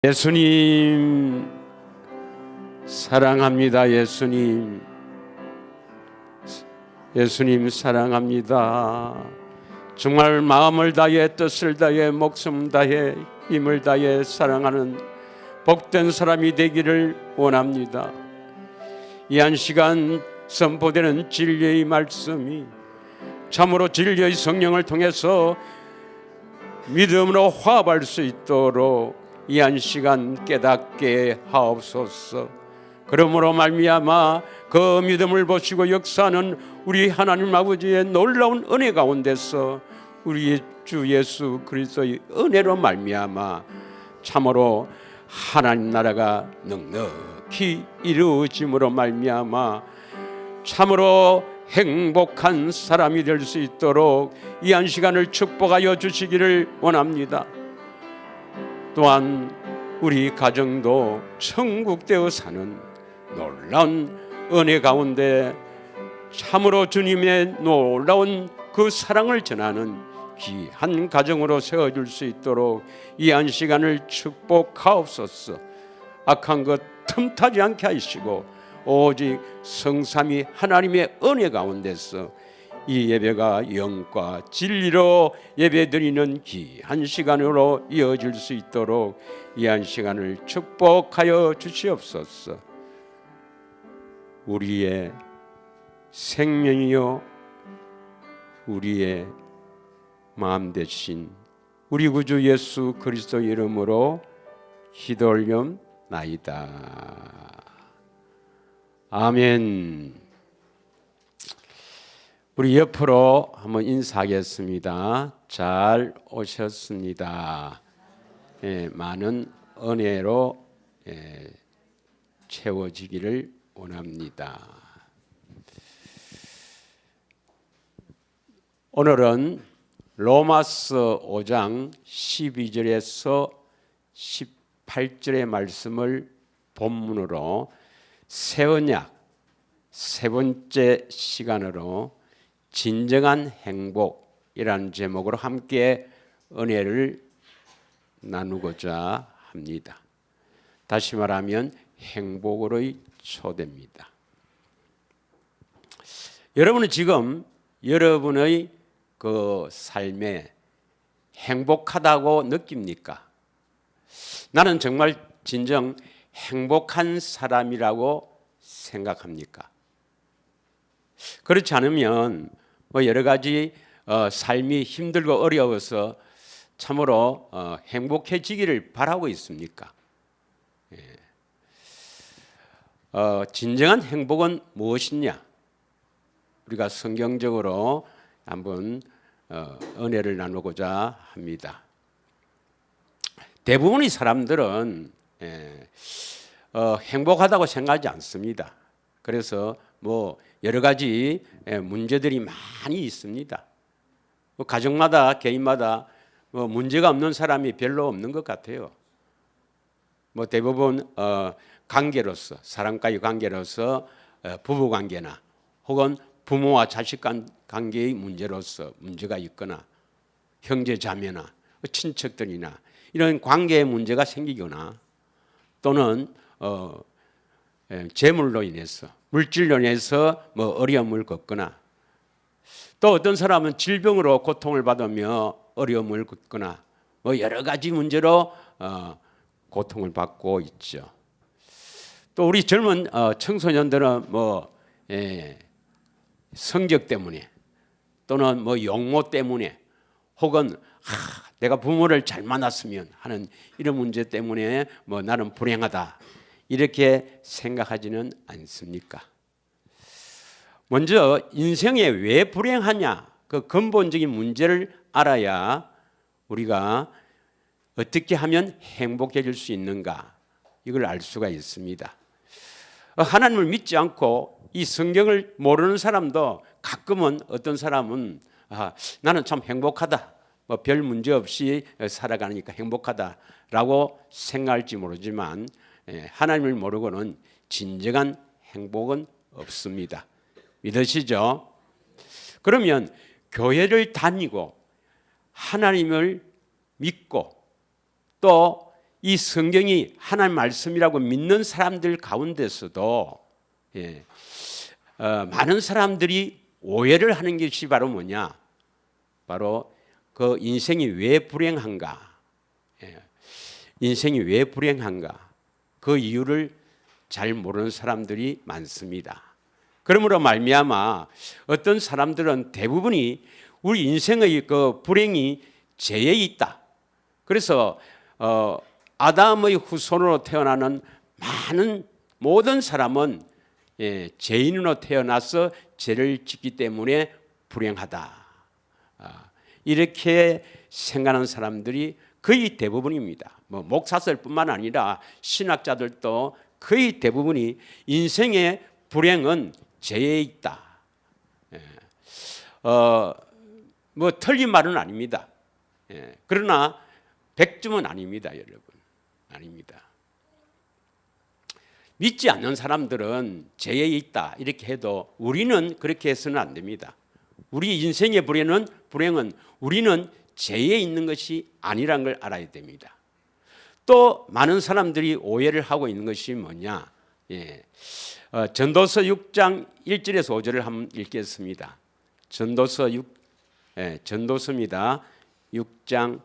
예수님 사랑합니다. 예수님 사랑합니다. 정말 마음을 다해 뜻을 다해 목숨 다해 힘을 다해 사랑하는 복된 사람이 되기를 원합니다. 이 한 시간 선포되는 진리의 말씀이 참으로 진리의 성령을 통해서 믿음으로 화합할 수 있도록 이 한 시간 깨닫게 하옵소서. 그러므로 말미암아 그 믿음을 보시고 역사하는 우리 하나님 아버지의 놀라운 은혜 가운데서 우리 주 예수 그리스도의 은혜로 말미암아 참으로 하나님 나라가 넉넉히 이루어짐으로 말미암아 참으로 행복한 사람이 될 수 있도록 이 한 시간을 축복하여 주시기를 원합니다. 또한 우리 가정도 천국되어 사는 놀라운 은혜 가운데 참으로 주님의 놀라운 그 사랑을 전하는 귀한 가정으로 세워줄 수 있도록 이 한 시간을 축복하옵소서. 악한 것 틈타지 않게 하시고 오직 성삼위 하나님의 은혜 가운데서 이 예배가 영과 진리로 예배드리는 귀한 시간으로 이어질 수 있도록 이 한 시간을 축복하여 주시옵소서. 우리의 생명이요 우리의 마음 되신 우리 구주 예수 그리스도 이름으로 기도 올려나이다. 아멘. 우리 옆으로 한번 인사하겠습니다. 잘 오셨습니다. 많은 은혜로 채워지기를 원합니다. 오늘은 로마서 5장 12절에서 18절의 말씀을 본문으로 새 언약 세 번째 시간으로 진정한 행복이라는 제목으로 함께 은혜를 나누고자 합니다. 다시 말하면 행복으로의 초대입니다. 여러분은 지금 여러분의 그 삶에 행복하다고 느낍니까? 나는 정말 진정 행복한 사람이라고 생각합니까? 그렇지 않으면 여러 가지 삶이 힘들고 어려워서 참으로 행복해지기를 바라고 있습니까? 진정한 행복은 무엇이냐? 우리가 성경적으로 한번 은혜를 나누고자 합니다. 대부분의 사람들은 행복하다고 생각하지 않습니다. 그래서 여러 가지 문제들이 많이 있습니다. 가정마다 개인마다 문제가 없는 사람이 별로 없는 것 같아요. 대부분 관계로서 사람과의 관계로서 부부 관계나 혹은 부모와 자식 관계의 문제로서 문제가 있거나 형제 자매나 친척들이나 이런 관계의 문제가 생기거나 또는 재물로 인해서 물질로 인해서 어려움을 겪거나 또 어떤 사람은 질병으로 고통을 받으며 어려움을 겪거나 여러 가지 문제로 고통을 받고 있죠. 또 우리 젊은 청소년들은 성적 때문에 또는 용모 때문에 혹은 내가 부모를 잘 만났으면 하는 이런 문제 때문에 나는 불행하다 이렇게 생각하지는 않습니까? 먼저 인생에 왜 불행하냐 그 근본적인 문제를 알아야 우리가 어떻게 하면 행복해질 수 있는가 이걸 알 수가 있습니다. 하나님을 믿지 않고 이 성경을 모르는 사람도 가끔은 어떤 사람은 나는 참 행복하다 별 문제 없이 살아가니까 행복하다라고 생각할지 모르지만 하나님을 모르고는 진정한 행복은 없습니다. 믿으시죠? 그러면 교회를 다니고 하나님을 믿고 또 이 성경이 하나님 말씀이라고 믿는 사람들 가운데서도 많은 사람들이 오해를 하는 것이 바로 뭐냐? 바로 그 인생이 왜 불행한가? 인생이 왜 불행한가? 그 이유를 잘 모르는 사람들이 많습니다. 그러므로 말미암아 어떤 사람들은 대부분이 우리 인생의 그 불행이 죄에 있다. 그래서 아담의 후손으로 태어나는 모든 사람은 죄인으로 태어나서 죄를 짓기 때문에 불행하다. 이렇게 생각하는 사람들이 거의 대부분입니다. 뭐 목사들뿐만 아니라 신학자들도 거의 대부분이 인생의 불행은 죄에 있다. 뭐 틀린 말은 아닙니다. 그러나 100점은 아닙니다, 여러분. 아닙니다. 믿지 않는 사람들은 죄에 있다 이렇게 해도 우리는 그렇게 해서는 안 됩니다. 우리 인생의 불행은 우리는 죄에 있는 것이 아니라는 걸 알아야 됩니다. 또 많은 사람들이 오해를 하고 있는 것이 뭐냐? 전도서 6장 1절에서 5절을 한번 읽겠습니다. 전도서입니다. 6장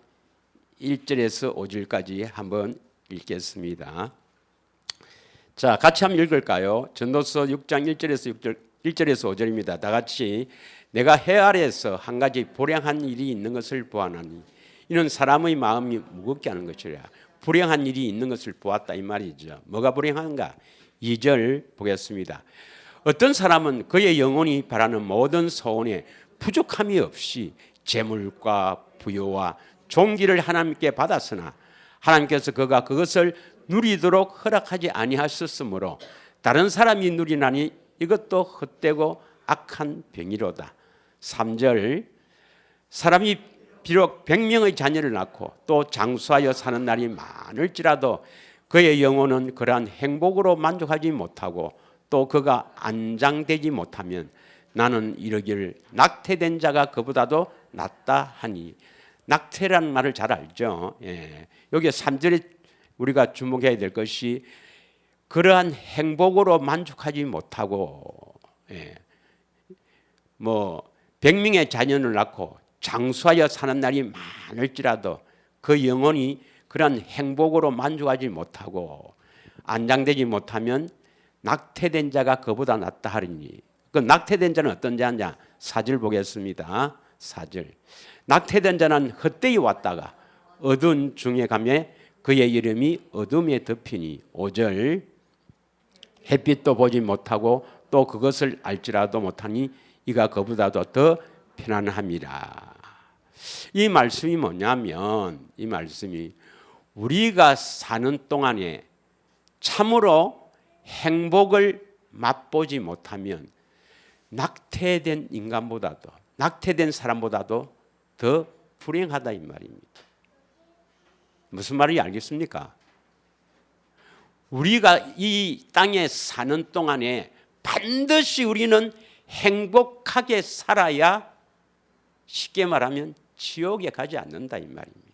1절에서 5절까지 한번 읽겠습니다. 자, 같이 한번 읽을까요? 전도서 6장 1절에서 5절입니다. 다 같이 내가 해 아래에서 한 가지 불행한 일이 있는 것을 보아나니 이는 사람의 마음이 무겁게 하는 것이라. 불행한 일이 있는 것을 보았다 이 말이죠. 뭐가 불행한가? 2절 보겠습니다. 어떤 사람은 그의 영혼이 바라는 모든 소원에 부족함이 없이 재물과 부여와 존귀를 하나님께 받았으나 하나님께서 그가 그것을 누리도록 허락하지 아니하셨으므로 다른 사람이 누리나니 이것도 헛되고 악한 병이로다. 3절 사람이 비록 100명의 자녀를 낳고 또 장수하여 사는 날이 많을지라도 그의 영혼은 그러한 행복으로 만족하지 못하고 또 그가 안장되지 못하면 나는 이르기를 낙태된 자가 그보다도 낫다 하니. 낙태라는 말을 잘 알죠. 여기 3절에 우리가 주목해야 될 것이 그러한 행복으로 만족하지 못하고 100명의 자녀를 낳고 장수하여 사는 날이 많을지라도 그 영혼이 그러한 행복으로 만족하지 못하고 안장되지 못하면 낙태된 자가 그보다 낫다 하리니. 그 낙태된 자는 어떤 자냐? 4절 보겠습니다. 4절 낙태된 자는 헛되이 왔다가 어두운 중에 가매 그의 이름이 어둠에 덮이니. 5절 햇빛도 보지 못하고 또 그것을 알지라도 못하니 이가 그보다도 더 편안함이라. 이 말씀이 뭐냐면 이 말씀이 우리가 사는 동안에 참으로 행복을 맛보지 못하면 낙태된 인간보다도 낙태된 사람보다도 더 불행하다 이 말입니다. 무슨 말인지 알겠습니까? 우리가 이 땅에 사는 동안에 반드시 우리는 행복하게 살아야 쉽게 말하면 지옥에 가지 않는다 이 말입니다.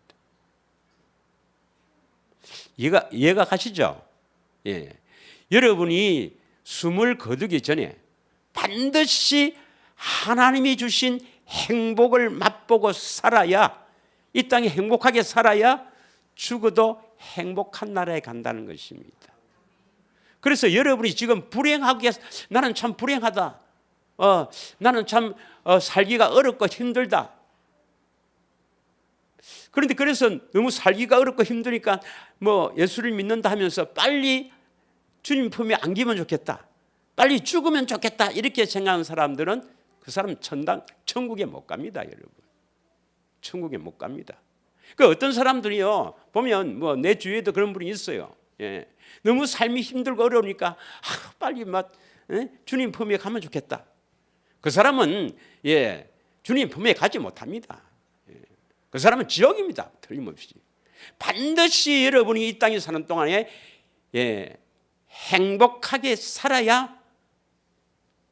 이해가 가시죠? 여러분이 숨을 거두기 전에 반드시 하나님이 주신 행복을 맛보고 살아야, 이 땅에 행복하게 살아야 죽어도 행복한 나라에 간다는 것입니다. 그래서 여러분이 지금 불행하게, 나는 참 불행하다, 나는 참 살기가 어렵고 힘들다. 그런데 그래서 너무 살기가 어렵고 힘드니까 예수를 믿는다 하면서 빨리 주님 품에 안기면 좋겠다, 빨리 죽으면 좋겠다, 이렇게 생각하는 사람들은 그 사람 천국에 못 갑니다, 여러분. 천국에 못 갑니다. 그 어떤 사람들이요, 보면 내 주위에도 그런 분이 있어요. 너무 삶이 힘들고 어려우니까 빨리 주님 품에 가면 좋겠다. 그 사람은 주님 품에 가지 못합니다. 그 사람은 지옥입니다, 틀림없이. 반드시 여러분이 이 땅에 사는 동안에 행복하게 살아야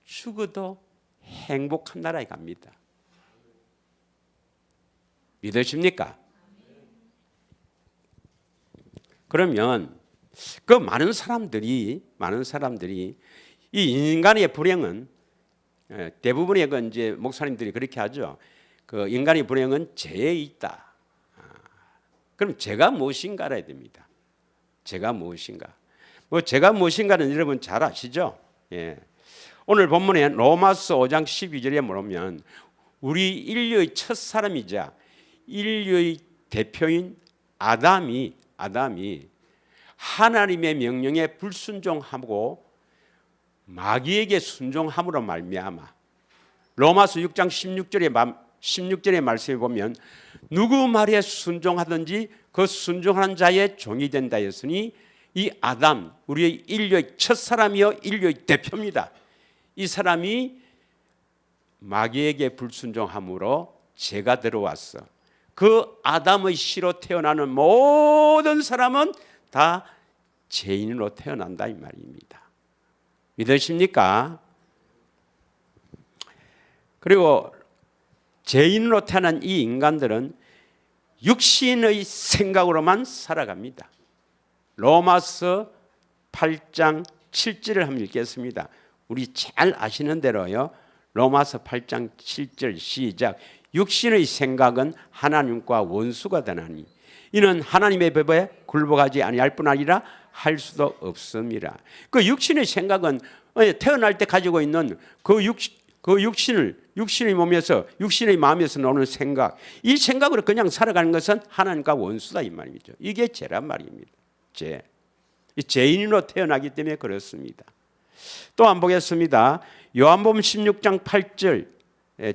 죽어도 행복한 나라에 갑니다. 믿으십니까? 그러면 그 많은 사람들이 이 인간의 불행은 대부분의 그 이제 목사님들이 그렇게 하죠. 그 인간의 불행은 죄에 있다. 그럼 죄가 무엇인가 알아야 됩니다. 죄가 무엇인가? 뭐 죄가 무엇인가는 여러분 잘 아시죠? 예. 오늘 본문에 로마서 5장 12절에 보면 우리 인류의 첫 사람이자 인류의 대표인 아담이 하나님의 명령에 불순종하고 마귀에게 순종함으로 말미암아 로마서 6장 16절의 말씀에 보면 누구 말에 순종하든지 그 순종하는 자의 종이 된다 했으니 이 아담 우리의 인류의 첫 사람이요 인류의 대표입니다. 이 사람이 마귀에게 불순종함으로 죄가 들어왔어. 그 아담의 씨로 태어나는 모든 사람은 다 죄인으로 태어난다 이 말입니다. 믿으십니까? 그리고 죄인으로 태어난 이 인간들은 육신의 생각으로만 살아갑니다. 로마서 8장 7절을 한번 읽겠습니다. 우리 잘 아시는 대로요. 로마서 8장 7절 시작. 육신의 생각은 하나님과 원수가 되나니 이는 하나님의 법에 굴복하지 아니할 뿐 아니라 할 수도 없습니다. 그 육신의 생각은 태어날 때 가지고 있는 그 육신의 몸에서 육신의 마음에서 나오는 생각, 이 생각으로 그냥 살아가는 것은 하나님과 원수다 이 말이죠. 이게 죄란 말입니다. 죄. 죄인으로 태어나기 때문에 그렇습니다. 또 안 보겠습니다. 요한복음 16장 8절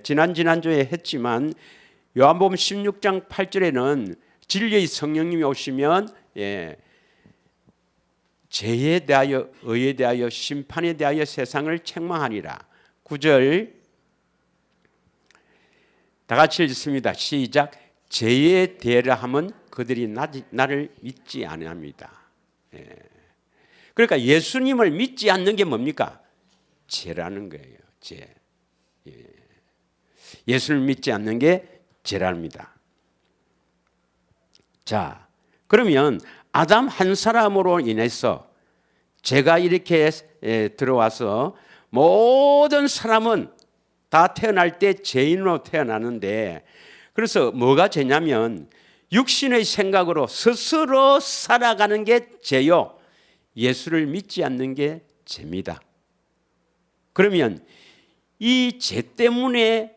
지난주에 했지만 요한복음 16장 8절에는 진리의 성령님이 오시면 죄에 대하여 의에 대하여 심판에 대하여 세상을 책망하리라. 9절 다 같이 읽습니다. 시작. 죄에 대하라 함은 그들이 나를 믿지 아니합니다. 그러니까 예수님을 믿지 않는 게 뭡니까? 죄라는 거예요. 죄. 예수를 믿지 않는 게 죄랍니다. 자, 그러면 아담 한 사람으로 인해서 죄가 이렇게 들어와서 모든 사람은 다 태어날 때 죄인으로 태어나는데 그래서 뭐가 죄냐면 육신의 생각으로 스스로 살아가는 게 죄요. 예수를 믿지 않는 게 죄입니다. 그러면 이 죄 때문에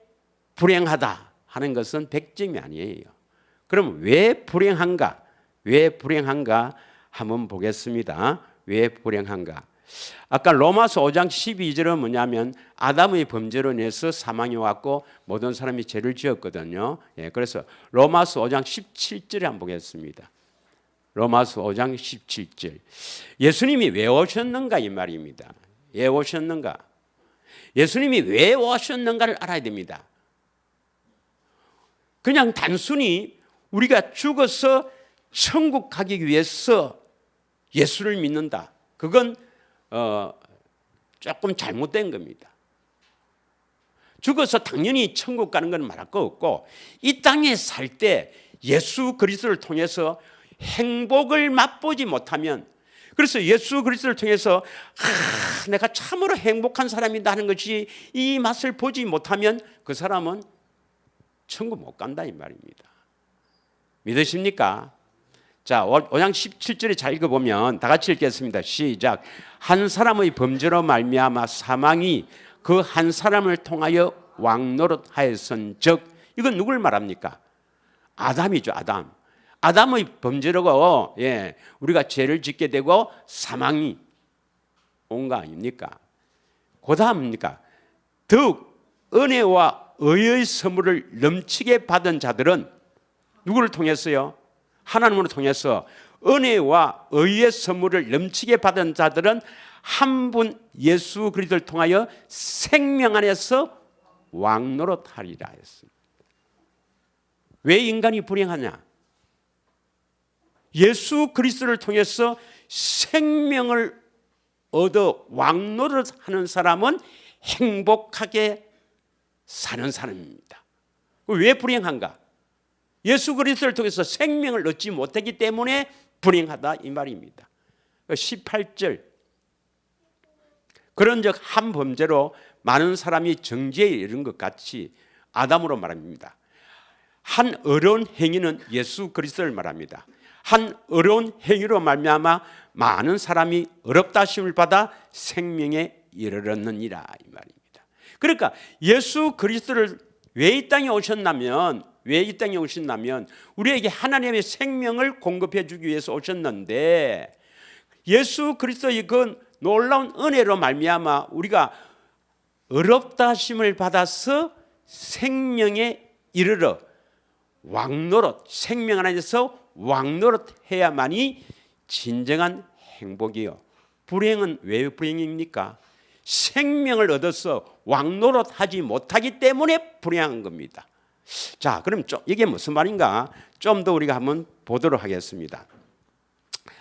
불행하다 하는 것은 100점이 아니에요. 그럼 왜 불행한가? 왜 불행한가? 한번 보겠습니다. 왜 불행한가? 아까 로마서 5장 12절은 뭐냐면 아담의 범죄로 인해서 사망이 왔고 모든 사람이 죄를 지었거든요. 그래서 로마서 5장 17절에 한번 보겠습니다. 로마서 5장 17절. 예수님이 왜 오셨는가 이 말입니다. 왜 오셨는가? 예수님이 왜 오셨는가를 알아야 됩니다. 그냥 단순히 우리가 죽어서 천국 가기 위해서 예수를 믿는다. 그건 조금 잘못된 겁니다. 죽어서 당연히 천국 가는 건 말할 거 없고 이 땅에 살 때 예수 그리스도를 통해서 행복을 맛보지 못하면 그래서 예수 그리스도를 통해서 내가 참으로 행복한 사람이다 하는 것이 이 맛을 보지 못하면 그 사람은 천국 못 간다 이 말입니다. 믿으십니까? 자, 5장 17절에 잘 읽어보면 다 같이 읽겠습니다. 시작. 한 사람의 범죄로 말미암아 사망이 그 한 사람을 통하여 왕노릇하였은즉 이건 누굴 말합니까? 아담이죠. 아담의 범죄로 우리가 죄를 짓게 되고 사망이 온 거 아닙니까? 그 다음입니까? 더욱 은혜와 의의 선물을 넘치게 받은 자들은 누구를 통해서요? 하나님으로 통해서 은혜와 의의 선물을 넘치게 받은 자들은 한 분 예수 그리스도를 통하여 생명 안에서 왕노릇하리라 했습니다. 왜 인간이 불행하냐? 예수 그리스도를 통해서 생명을 얻어 왕노릇하는 사람은 행복하게 사는 사람입니다. 왜 불행한가? 예수 그리스도를 통해서 생명을 얻지 못했기 때문에 불행하다 이 말입니다. 18절 그런즉 한 범죄로 많은 사람이 정죄에 이른 것 같이 아담으로 말합니다. 한 어려운 행위는 예수 그리스도를 말합니다. 한 어려운 행위로 말미암아 많은 사람이 어렵다 하심을 받아 생명에 이르렀느니라 이 말입니다. 그러니까 예수 그리스도를 왜 이 땅에 오셨냐면 우리에게 하나님의 생명을 공급해 주기 위해서 오셨는데 예수 그리스도의 그 놀라운 은혜로 말미암아 우리가 어렵다 하심을 받아서 생명에 이르러 왕노릇 생명 안에서 왕노릇 해야만이 진정한 행복이요. 불행은 왜 불행입니까? 생명을 얻어서 왕노릇 하지 못하기 때문에 불행한 겁니다. 자, 그럼 이게 무슨 말인가? 좀 더 우리가 한번 보도록 하겠습니다.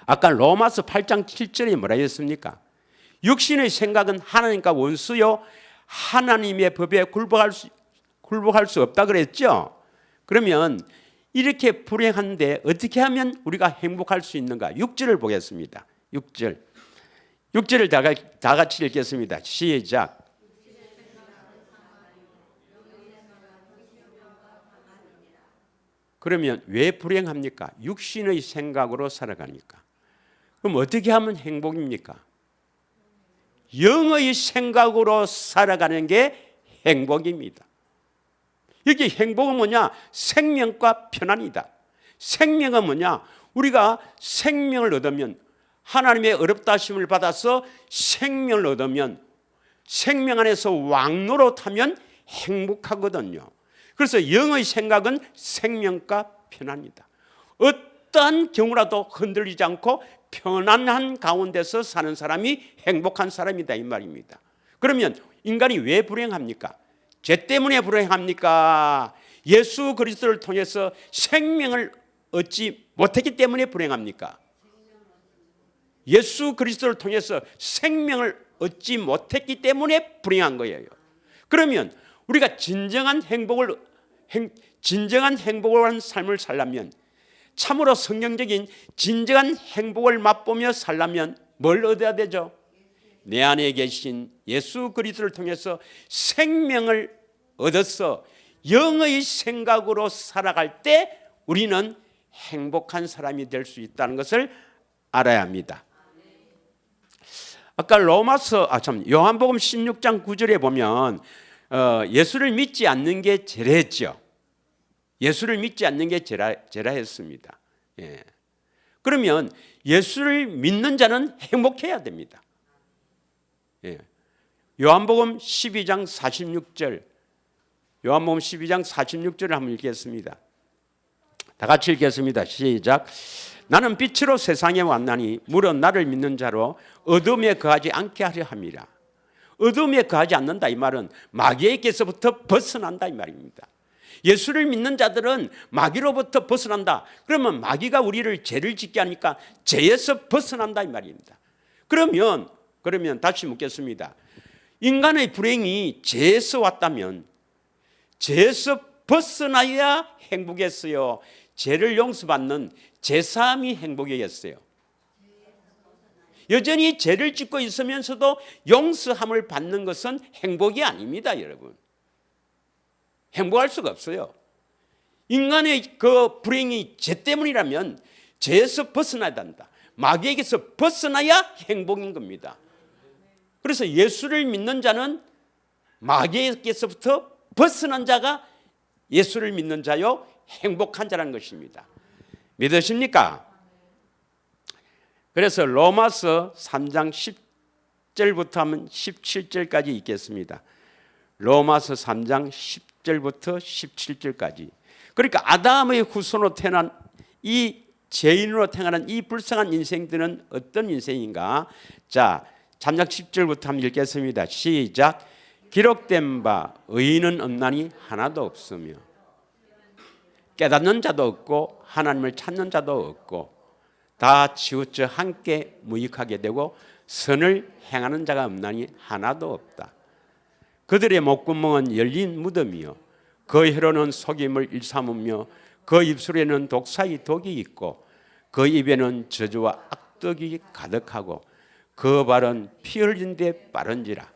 아까 로마서 8장 7절에 뭐라 했습니까? 육신의 생각은 하나님과 원수요 하나님의 법에 굴복할 수 없다 그랬죠. 그러면 이렇게 불행한데 어떻게 하면 우리가 행복할 수 있는가? 6절을 보겠습니다. 6절을 다 같이 읽겠습니다. 시작. 그러면 왜 불행합니까? 육신의 생각으로 살아가니까. 그럼 어떻게 하면 행복입니까? 영의 생각으로 살아가는 게 행복입니다. 여기 행복은 뭐냐? 생명과 편안이다. 생명은 뭐냐? 우리가 생명을 얻으면 하나님의 어렵다 하심을 받아서 생명을 얻으면 생명 안에서 왕노릇하면 행복하거든요. 그래서 영의 생각은 생명과 편안이다. 어떠한 경우라도 흔들리지 않고 편안한 가운데서 사는 사람이 행복한 사람이다 이 말입니다. 그러면 인간이 왜 불행합니까? 죄 때문에 불행합니까? 예수 그리스도를 통해서 생명을 얻지 못했기 때문에 불행합니까? 예수 그리스도를 통해서 생명을 얻지 못했기 때문에 불행한 거예요. 그러면 우리가 진정한 행복을 하는 삶을 살려면 참으로 성경적인 진정한 행복을 맛보며 살려면 뭘 얻어야 되죠? 내 안에 계신 예수 그리스도를 통해서 생명을 얻어서 영의 생각으로 살아갈 때 우리는 행복한 사람이 될 수 있다는 것을 알아야 합니다. 아까 요한복음 16장 9절에 보면 예수를 믿지 않는 게 죄라했죠. 예수를 믿지 않는 게 죄라 했습니다. 예. 그러면 예수를 믿는 자는 행복해야 됩니다. 예. 요한복음 12장 46절 한번 읽겠습니다. 다 같이 읽겠습니다. 시작. 나는 빛으로 세상에 왔나니 물은 나를 믿는 자로 어둠에 거하지 않게 하려 함이라. 어둠에 거하지 않는다 이 말은 마귀에게서부터 벗어난다 이 말입니다. 예수를 믿는 자들은 마귀로부터 벗어난다. 그러면 마귀가 우리를 죄를 짓게 하니까 죄에서 벗어난다 이 말입니다. 그러면 다시 묻겠습니다. 인간의 불행이 죄에서 왔다면 죄에서 벗어나야 행복했어요? 죄를 용서받는 제사함이 행복이겠어요? 여전히 죄를 짓고 있으면서도 용서함을 받는 것은 행복이 아닙니다, 여러분. 행복할 수가 없어요. 인간의 그 불행이 죄 때문이라면 죄에서 벗어나야 한다. 마귀에게서 벗어나야 행복인 겁니다. 그래서 예수를 믿는 자는 마귀에게서부터 벗어난 자가 예수를 믿는 자요 행복한 자라는 것입니다. 믿으십니까? 그래서 로마서 3장 10절부터 하면 17절까지 읽겠습니다. 로마서 3장 10절부터 17절까지. 그러니까 아담의 후손으로 태어난 이 죄인으로 태어난 이 불쌍한 인생들은 어떤 인생인가? 자, 3장 10절부터 한번 읽겠습니다. 시작. 기록된 바 의인은 없나니 하나도 없으며 깨닫는 자도 없고 하나님을 찾는 자도 없고 다 치우쳐 함께 무익하게 되고 선을 행하는 자가 없나니 하나도 없다. 그들의 목구멍은 열린 무덤이요 그 혀로는 속임을 일삼으며 그 입술에는 독사의 독이 있고 그 입에는 저주와 악덕이 가득하고 그 발은 피 흘린 데 빠른지라.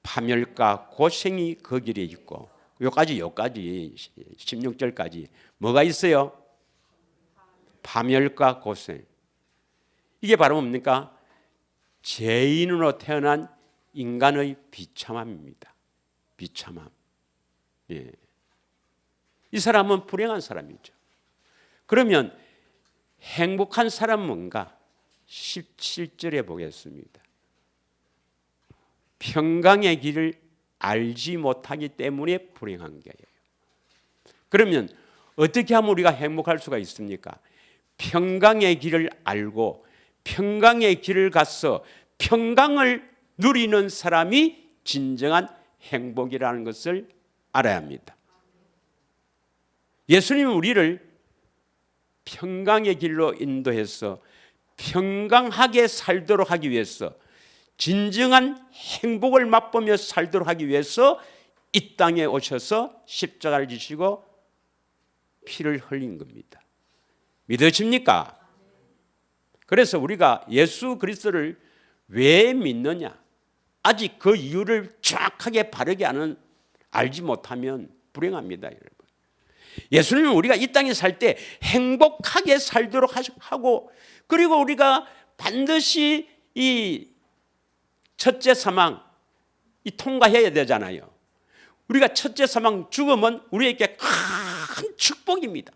파멸과 고생이 그 길에 있고. 여기까지 16절까지 뭐가 있어요? 파멸과 고생. 이게 바로 뭡니까? 죄인으로 태어난 인간의 비참함입니다. 비참함. 예. 이 사람은 불행한 사람이죠. 그러면 행복한 사람은 뭔가? 17절에 보겠습니다. 평강의 길을 알지 못하기 때문에 불행한 거예요. 그러면 어떻게 하면 우리가 행복할 수가 있습니까? 평강의 길을 알고 평강의 길을 가서 평강을 누리는 사람이 진정한 행복이라는 것을 알아야 합니다. 예수님은 우리를 평강의 길로 인도해서 평강하게 살도록 하기 위해서, 진정한 행복을 맛보며 살도록 하기 위해서 이 땅에 오셔서 십자가를 지시고 피를 흘린 겁니다. 믿으십니까? 그래서 우리가 예수 그리스도를 왜 믿느냐? 아직 그 이유를 정확하게 바르게 알지 못하면 불행합니다, 여러분. 예수님은 우리가 이 땅에 살 때 행복하게 살도록 하고, 그리고 우리가 반드시 이 첫째 사망 통과해야 되잖아요. 우리가 첫째 사망 죽음은 우리에게 큰 축복입니다.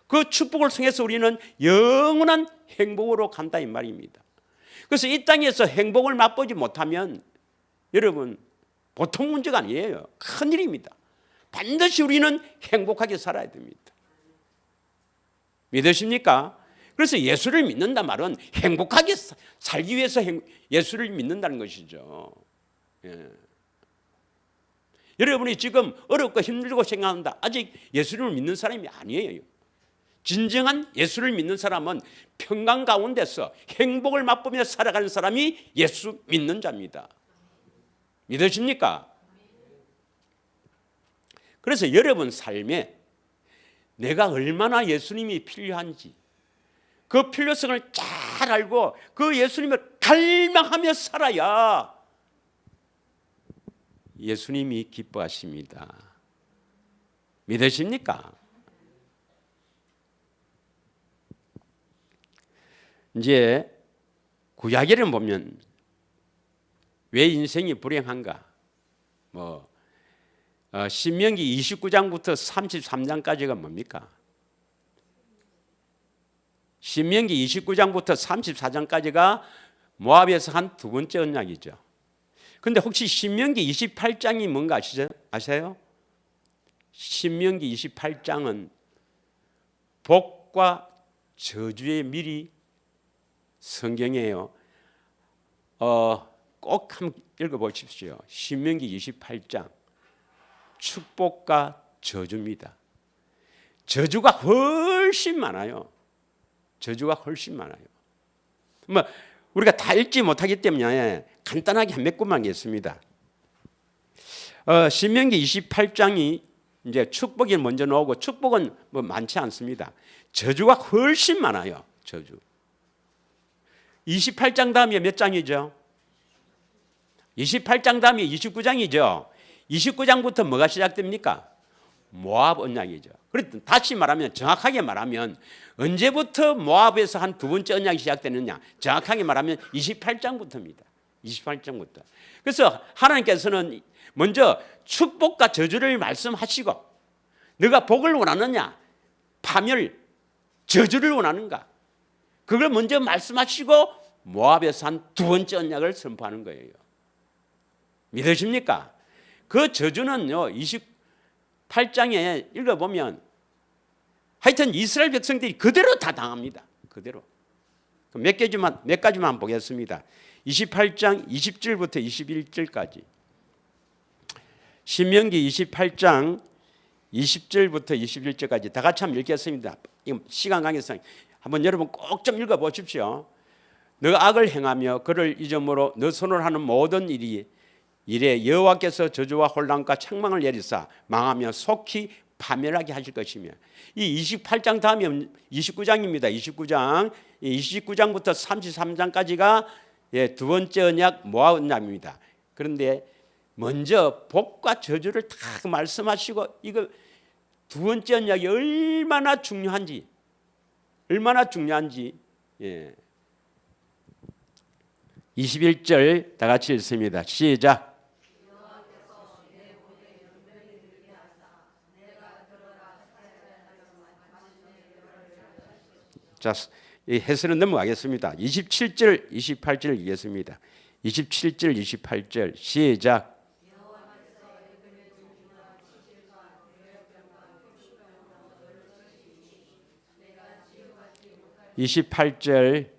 그 축복을 통해서 우리는 영원한 행복으로 간다 이 말입니다. 그래서 이 땅에서 행복을 맛보지 못하면 여러분 보통 문제가 아니에요. 큰일입니다. 반드시 우리는 행복하게 살아야 됩니다. 믿으십니까? 그래서 예수를 믿는다 말은 행복하게 살기 위해서 예수를 믿는다는 것이죠. 예. 여러분이 지금 어렵고 힘들고 생각한다. 아직 예수를 믿는 사람이 아니에요. 진정한 예수를 믿는 사람은 평강 가운데서 행복을 맛보며 살아가는 사람이 예수 믿는 자입니다. 믿으십니까? 그래서 여러분 삶에 내가 얼마나 예수님이 필요한지 그 필요성을 잘 알고 그 예수님을 갈망하며 살아야 예수님이 기뻐하십니다. 믿으십니까? 이제 구약에는 보면 왜 인생이 불행한가? 신명기 29장부터 33장까지가 뭡니까? 신명기 29장부터 34장까지가 모압에서 한 두 번째 언약이죠. 그런데 혹시 신명기 28장이 뭔가 아세요? 신명기 28장은 복과 저주의 미리 성경이에요. 꼭 한번 읽어보십시오. 신명기 28장 축복과 저주입니다. 저주가 훨씬 많아요. 저주가 훨씬 많아요. 우리가 다 읽지 못하기 때문에 간단하게 한 몇 군만 하겠습니다. 신명기 28장이 이제 축복이 먼저 나오고 축복은 많지 않습니다. 저주가 훨씬 많아요. 저주. 28장 다음에 몇 장이죠? 28장 다음에 29장이죠. 29장부터 뭐가 시작됩니까? 모압 언약이죠. 그래서 다시 말하면 정확하게 말하면 언제부터 모압에서 한 두 번째 언약이 시작되느냐? 정확하게 말하면 28장부터입니다. 28장부터. 그래서 하나님께서는 먼저 축복과 저주를 말씀하시고 너가 복을 원하느냐? 파멸, 저주를 원하는가? 그걸 먼저 말씀하시고 모압에서 한 두 번째 언약을 선포하는 거예요. 믿으십니까? 그 저주는요 28장에 읽어보면 하여튼 이스라엘 백성들이 그대로 다 당합니다. 그대로. 몇 가지만 보겠습니다. 28장 20절부터 21절까지. 신명기 28장 20절부터 21절까지 다 같이 한번 읽겠습니다. 시간 관계상 한번 여러분 꼭 좀 읽어보십시오. 너가 악을 행하며 그를 잊음으로 너 손으로 하는 모든 일에 여호와께서 저주와 혼란과 책망을 내리사 망하며 속히 파멸하게 하실 것이며, 이 28장 다음에 29장입니다. 29장, 29장부터 33장까지가 두 번째 언약 모압 언약입니다. 그런데 먼저 복과 저주를 다 말씀하시고, 이거 두 번째 언약이 얼마나 중요한지, 예. 21절 다 같이 읽습니다. 시작. 자, 이 해설은 넘어가겠습니다. 27절, 28절 읽겠습니다. 27절, 28절 시작. 28절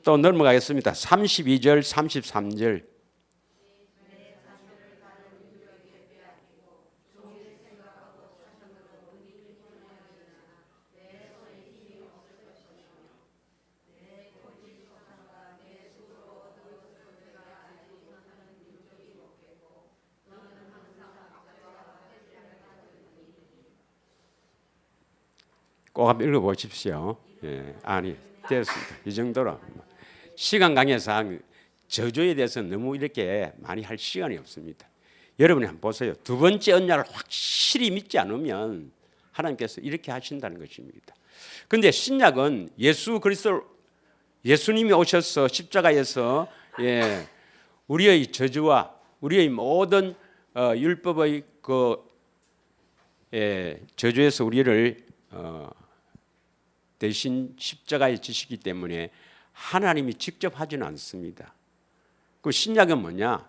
또 넘어가겠습니다. 32절, 33절. 꼭 한번 읽어보십시오. 예, 아니 됐습니다. 이 정도로 시간 관계상 저주에 대해서 너무 이렇게 많이 할 시간이 없습니다. 여러분이 한번 보세요. 두 번째 언약을 확실히 믿지 않으면 하나님께서 이렇게 하신다는 것입니다. 그런데 신약은 예수 그리스도, 예수님이 오셔서 십자가에서 우리의 저주와 우리의 모든 율법의 저주에서 우리를 대신 십자가에 지시기 때문에 하나님이 직접 하지는 않습니다. 그 신약은 뭐냐?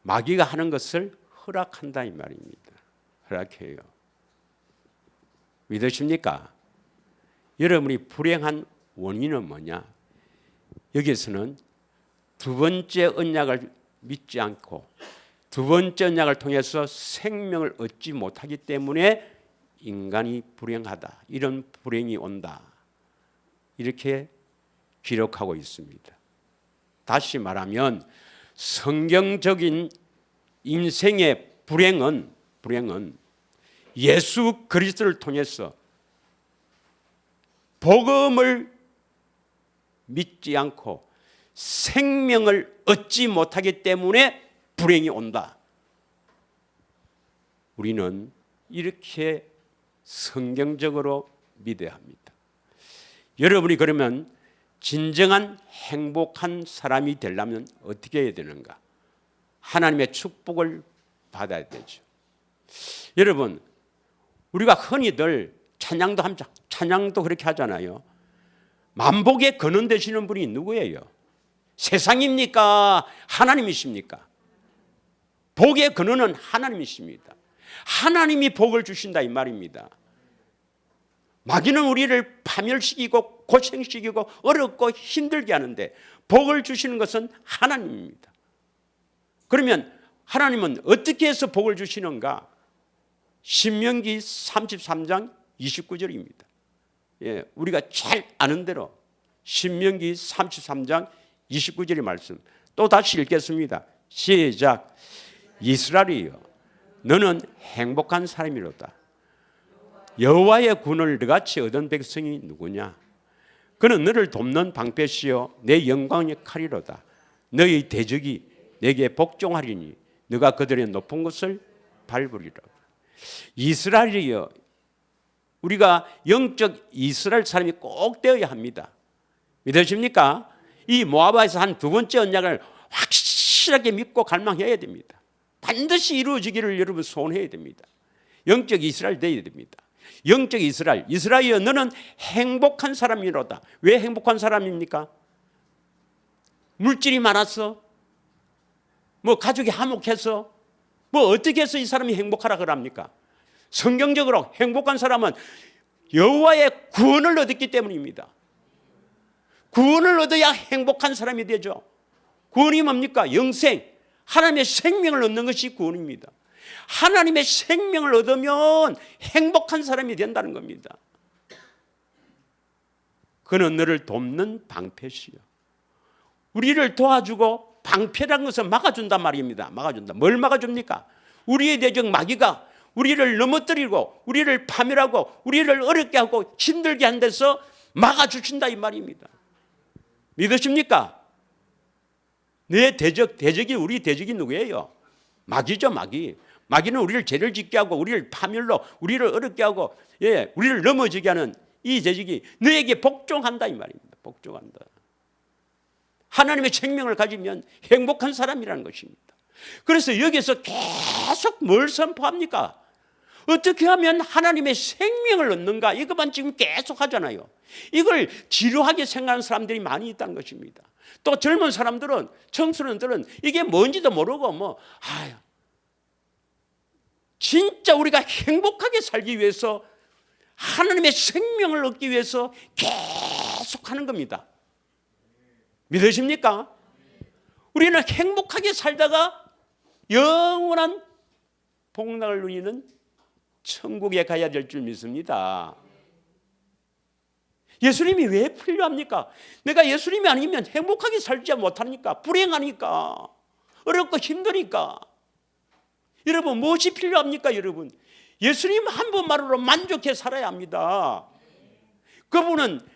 마귀가 하는 것을 허락한다 이 말입니다. 허락해요. 믿으십니까? 여러분이 불행한 원인은 뭐냐? 여기에서는 두 번째 언약을 믿지 않고 두 번째 언약을 통해서 생명을 얻지 못하기 때문에 인간이 불행하다. 이런 불행이 온다. 이렇게 기록하고 있습니다. 다시 말하면 성경적인 인생의 불행은 예수 그리스도를 통해서 복음을 믿지 않고 생명을 얻지 못하기 때문에 불행이 온다. 우리는 이렇게 성경적으로 믿어야 합니다. 여러분이 그러면 진정한 행복한 사람이 되려면 어떻게 해야 되는가? 하나님의 축복을 받아야 되죠. 여러분, 우리가 흔히들 찬양도 그렇게 하잖아요. 만복의 근원 되시는 분이 누구예요? 세상입니까? 하나님이십니까? 복의 근원은 하나님이십니다. 하나님이 복을 주신다 이 말입니다. 마귀는 우리를 파멸시키고 고생시키고 어렵고 힘들게 하는데 복을 주시는 것은 하나님입니다. 그러면 하나님은 어떻게 해서 복을 주시는가? 신명기 33장 29절입니다. 우리가 잘 아는 대로 신명기 33장 29절의 말씀 또 다시 읽겠습니다. 시작. 이스라엘이여 너는 행복한 사람이로다. 여호와의 군을 너같이 얻은 백성이 누구냐? 그는 너를 돕는 방패시요 내 영광의 칼이로다. 너의 대적이 내게 복종하리니 너가 그들의 높은 곳을 밟으리라. 이스라엘이여, 우리가 영적 이스라엘 사람이 꼭 되어야 합니다. 믿으십니까? 이 모압에서 한 두 번째 언약을 확실하게 믿고 갈망해야 됩니다. 반드시 이루어지기를 여러분 소원해야 됩니다. 영적 이스라엘 되어야 됩니다. 영적 이스라엘이여 너는 행복한 사람이로다. 왜 행복한 사람입니까? 물질이 많아서, 가족이 화목해서, 어떻게 해서 이 사람이 행복하라 그럽니까? 성경적으로 행복한 사람은 여호와의 구원을 얻었기 때문입니다. 구원을 얻어야 행복한 사람이 되죠. 구원이 뭡니까? 영생, 하나님의 생명을 얻는 것이 구원입니다. 하나님의 생명을 얻으면 행복한 사람이 된다는 겁니다. 그는 너를 돕는 방패시요 우리를 도와주고 방패라는 것은 막아준단 말입니다. 막아준다. 뭘 막아줍니까? 우리의 대적 마귀가 우리를 넘어뜨리고 우리를 파멸하고 우리를 어렵게 하고 힘들게 한 데서 막아주신다 이 말입니다. 믿으십니까? 내 대적이 우리 대적이 누구예요? 마귀죠, 마귀. 마귀는 우리를 죄를 짓게 하고 우리를 파멸로 우리를 어렵게 하고 우리를 넘어지게 하는 이 대적이 너에게 복종한다 이 말입니다. 복종한다. 하나님의 생명을 가지면 행복한 사람이라는 것입니다. 그래서 여기서 계속 뭘 선포합니까? 어떻게 하면 하나님의 생명을 얻는가? 이것만 지금 계속 하잖아요. 이걸 지루하게 생각하는 사람들이 많이 있다는 것입니다. 또 젊은 사람들은, 청소년들은 이게 뭔지도 모르고 진짜 우리가 행복하게 살기 위해서 하나님의 생명을 얻기 위해서 계속 하는 겁니다. 믿으십니까? 우리는 행복하게 살다가 영원한 복락을 누리는 천국에 가야 될 줄 믿습니다. 예수님이 왜 필요합니까? 내가 예수님이 아니면 행복하게 살지 못하니까, 불행하니까, 어렵고 힘드니까. 여러분 무엇이 필요합니까? 여러분 예수님 한 분만으로 만족해 살아야 합니다. 그분은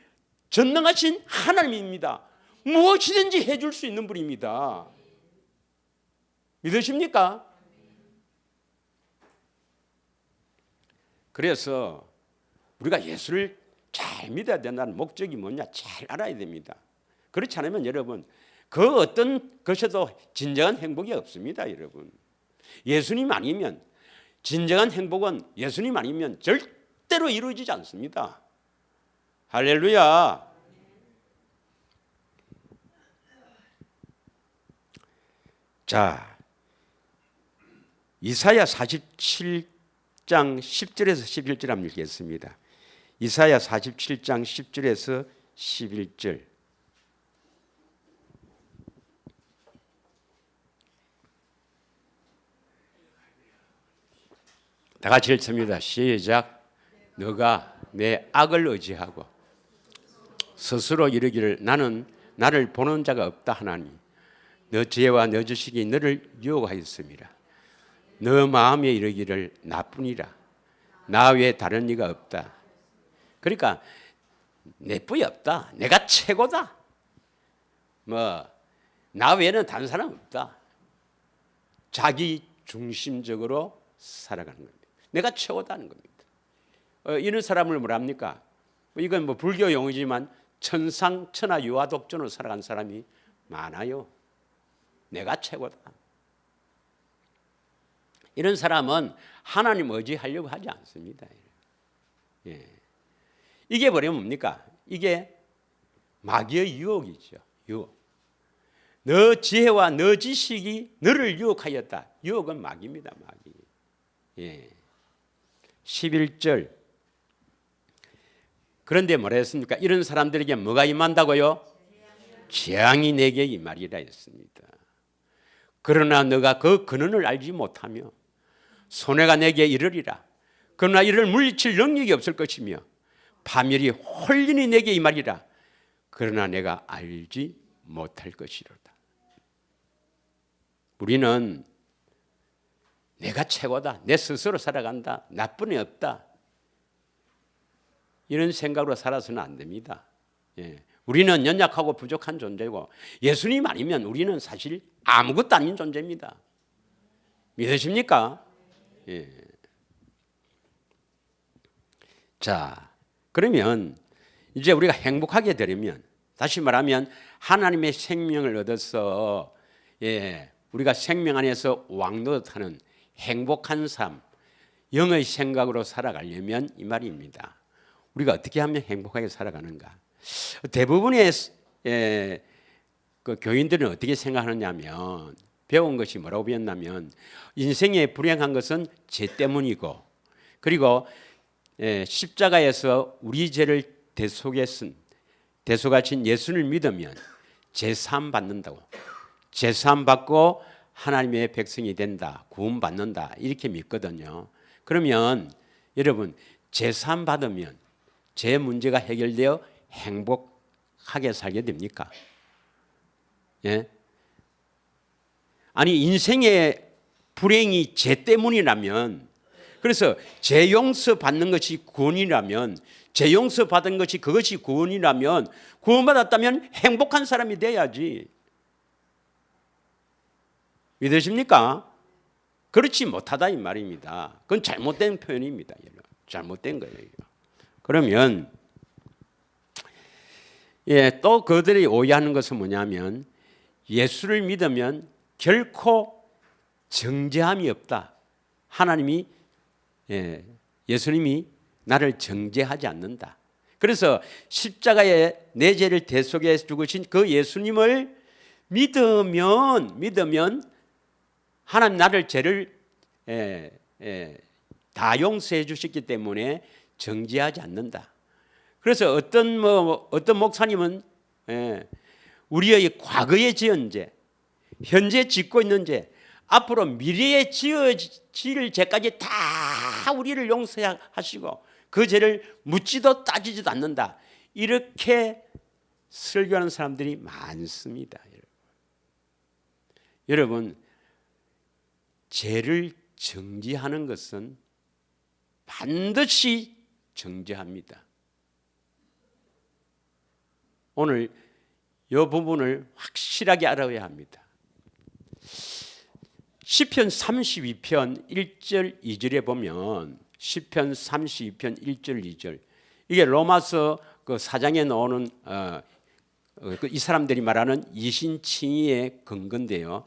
전능하신 하나님입니다. 무엇이든지 해줄 수 있는 분입니다. 믿으십니까? 그래서 우리가 예수를 잘 믿어야 된다는 목적이 뭐냐 잘 알아야 됩니다. 그렇지 않으면 여러분 그 어떤 것에도 진정한 행복이 없습니다. 여러분 예수님 아니면 진정한 행복은 예수님 아니면 절대로 이루어지지 않습니다. 할렐루야. 자, 이사야 47장 10절에서 11절 한번 읽겠습니다. 이사야 47장 10절에서 11절. 다 같이 읽습니다. 시작. 너가 내 악을 의지하고 스스로 이르기를 나는 나를 보는 자가 없다 하나니 너 지혜와 너 지식이 너를 유혹하였습니다. 너 마음에 이르기를 나뿐이라 나 외에 다른 이가 없다. 그러니까 내 뿐이 없다. 내가 최고다. 나 외에는 다른 사람 없다. 자기 중심적으로 살아가는 겁니다. 내가 최고다는 겁니다. 이런 사람을 뭐라 합니까? 이건 불교 용어지만 천상, 천하, 유아, 독존으로 살아간 사람이 많아요. 내가 최고다. 이런 사람은 하나님 의지하려고 하지 않습니다. 예. 이게 뭐냐면 뭡니까? 이게 마귀의 유혹이죠. 유혹. 너 지혜와 너 지식이 너를 유혹하였다. 유혹은 마귀입니다. 마귀. 예. 11절. 그런데 뭐라 했습니까? 이런 사람들에게 뭐가 임한다고요? 재앙이 내게 임하리라 했습니다. 그러나 너가 그 근원을 알지 못하며 손해가 내게 이르리라. 그러나 이를 물리칠 능력이 없을 것이며 파멸이 홀린이 내게 임하리라. 그러나 내가 알지 못할 것이로다. 우리는 내가 최고다. 내 스스로 살아간다. 나뿐이 없다. 이런 생각으로 살아서는 안 됩니다. 예. 우리는 연약하고 부족한 존재고 예수님 아니면 우리는 사실 아무것도 아닌 존재입니다. 믿으십니까? 예. 자, 그러면 이제 우리가 행복하게 되려면 다시 말하면 하나님의 생명을 얻어서 우리가 생명 안에서 왕노릇하는 행복한 삶, 영의 생각으로 살아가려면 이 말입니다. 우리가 어떻게 하면 행복하게 살아가는가? 대부분의 그 교인들은 어떻게 생각하느냐면 배운 것이 뭐라고 배웠냐면 인생에 불행한 것은 죄 때문이고 그리고 십자가에서 우리 죄를 대속하신 예수를 믿으면 제사함 받는다고 제사함 받고 하나님의 백성이 된다 구원 받는다 이렇게 믿거든요. 그러면 여러분 제사함 받으면 제 문제가 해결되어 행복하게 살게 됩니까? 예? 아니 인생의 불행이 죄 때문이라면, 그래서 죄 용서 받는 것이 구원이라면, 죄 용서 받은 것이 그것이 구원이라면, 구원받았다면 행복한 사람이 돼야지. 믿으십니까? 그렇지 못하다 이 말입니다. 그건 잘못된 표현입니다. 잘못된 거예요. 그러면 또 그들이 오해하는 것은 뭐냐면, 예수를 믿으면 결코 정죄함이 없다. 하나님이 예수님이 나를 정죄하지 않는다. 그래서 십자가에 내 죄를 대속해 죽으신 그 예수님을 믿으면 하나님 나를 죄를 다 용서해 주셨기 때문에 정죄하지 않는다. 그래서 어떤 목사님은 우리의 과거에 지은 죄, 현재 짓고 있는 죄, 앞으로 미래에 지을 죄까지 다 우리를 용서하시고 그 죄를 묻지도 따지지도 않는다. 이렇게 설교하는 사람들이 많습니다. 여러분, 죄를 정죄하는 것은 반드시 정죄합니다. 오늘 이 부분을 확실하게 알아야 합니다. 시편 32편 1절 2절에 보면, 시편 32편 1절 2절, 이게 로마서 그 4장에 나오는 이 사람들이 말하는 이신칭의의 근거인데요.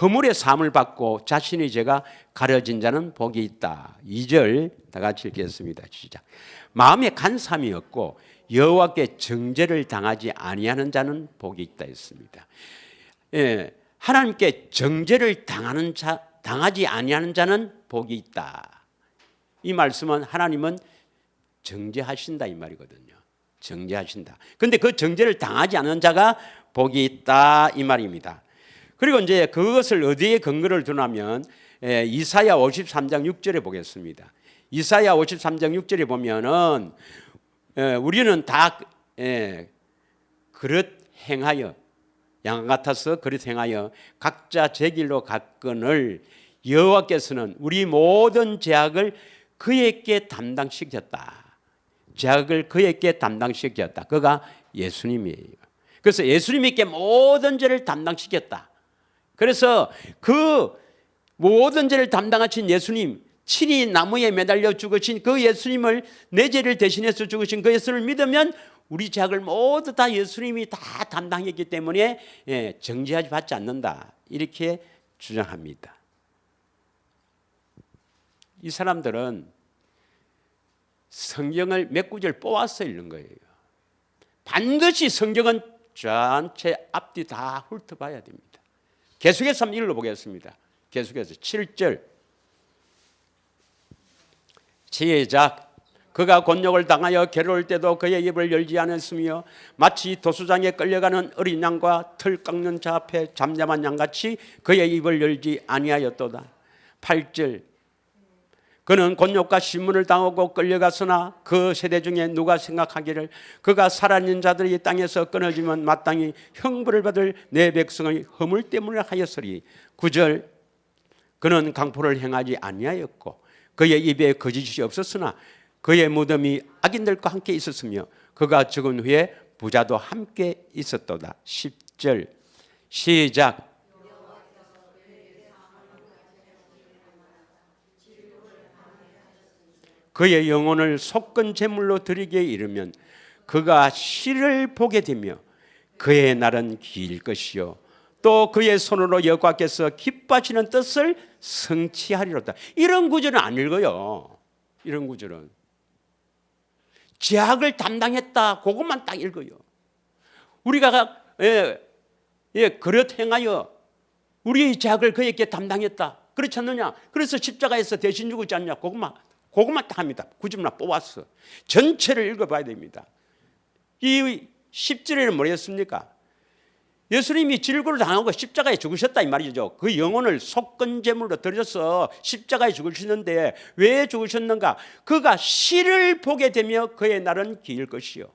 허물의 사함을 받고 자신의 죄가 가려진 자는 복이 있다. 2절 다 같이 읽겠습니다. 시작. 마음에 간삼이 없고 여호와께 정죄를 당하지 아니하는 자는 복이 있다 했습니다. 하나님께 정죄를 당하지 아니하는 자는 복이 있다. 이 말씀은 하나님은 정죄하신다 이 말이거든요. 정죄하신다. 그런데 그 정죄를 당하지 않는 자가 복이 있다 이 말입니다. 그리고 이제 그것을 어디에 근거를 두냐면 이사야 53장 6절에 보겠습니다. 이사야 53장 6절에 보면은 우리는 다 그릇 행하여, 양 같아서 그릇 행하여 각자 제 길로 갔거늘 여호와께서는 우리 모든 죄악을 그에게 담당시켰다. 죄악을 그에게 담당시켰다. 그가 예수님이에요. 그래서 예수님께 모든 죄를 담당시켰다. 그래서 그 모든 죄를 담당하신 예수님, 친히 나무에 매달려 죽으신 그 예수님을, 내 죄를 대신해서 죽으신 그 예수님을 믿으면 우리 죄악을 모두 다 예수님이 다 담당했기 때문에 정죄하지 받지 않는다. 이렇게 주장합니다. 이 사람들은 성경을 몇 구절 뽑아서 읽는 거예요. 반드시 성경은 전체 앞뒤 다 훑어봐야 됩니다. 계속해서 한번 읽어보겠습니다. 계속해서 7절 시작. 그가 곤욕을 당하여 괴로울 때도 그의 입을 열지 않았으며 마치 도수장에 끌려가는 어린 양과 털 깎는 자 앞에 잠잠한 양같이 그의 입을 열지 아니하였도다. 8절 그는 곤욕과 신문을 당하고 끌려갔으나 그 세대 중에 누가 생각하기를 그가 살아있는 자들이 땅에서 끊어지면 마땅히 형벌을 받을 내 백성의 허물 때문에 하였으리. 9절 그는 강포를 행하지 아니하였고 그의 입에 거짓이 없었으나 그의 무덤이 악인들과 함께 있었으며 그가 죽은 후에 부자도 함께 있었도다. 10절 시작. 그의 영혼을 속건 제물로 드리게 이르면 그가 시를 보게 되며 그의 날은 길 것이요 또 그의 손으로 여호와께서 기뻐하시는 뜻을 성취하리로다. 이런 구절은 안 읽어요. 이런 구절은 죄악을 담당했다, 그것만 딱 읽어요. 우리가 그릇 행하여 우리의 죄악을 그에게 담당했다, 그렇지 않느냐? 그래서 십자가에서 대신 죽었지 않냐? 그것만 딱 합니다. 구절만 뽑았어. 전체를 읽어봐야 됩니다. 이 10절에는 뭐였습니까? 예수님이 질고를 당하고 십자가에 죽으셨다 이 말이죠. 그 영혼을 속건제물로 드려서 십자가에 죽으셨는데 왜 죽으셨는가? 그가 시를 보게 되며 그의 날은 길 것이요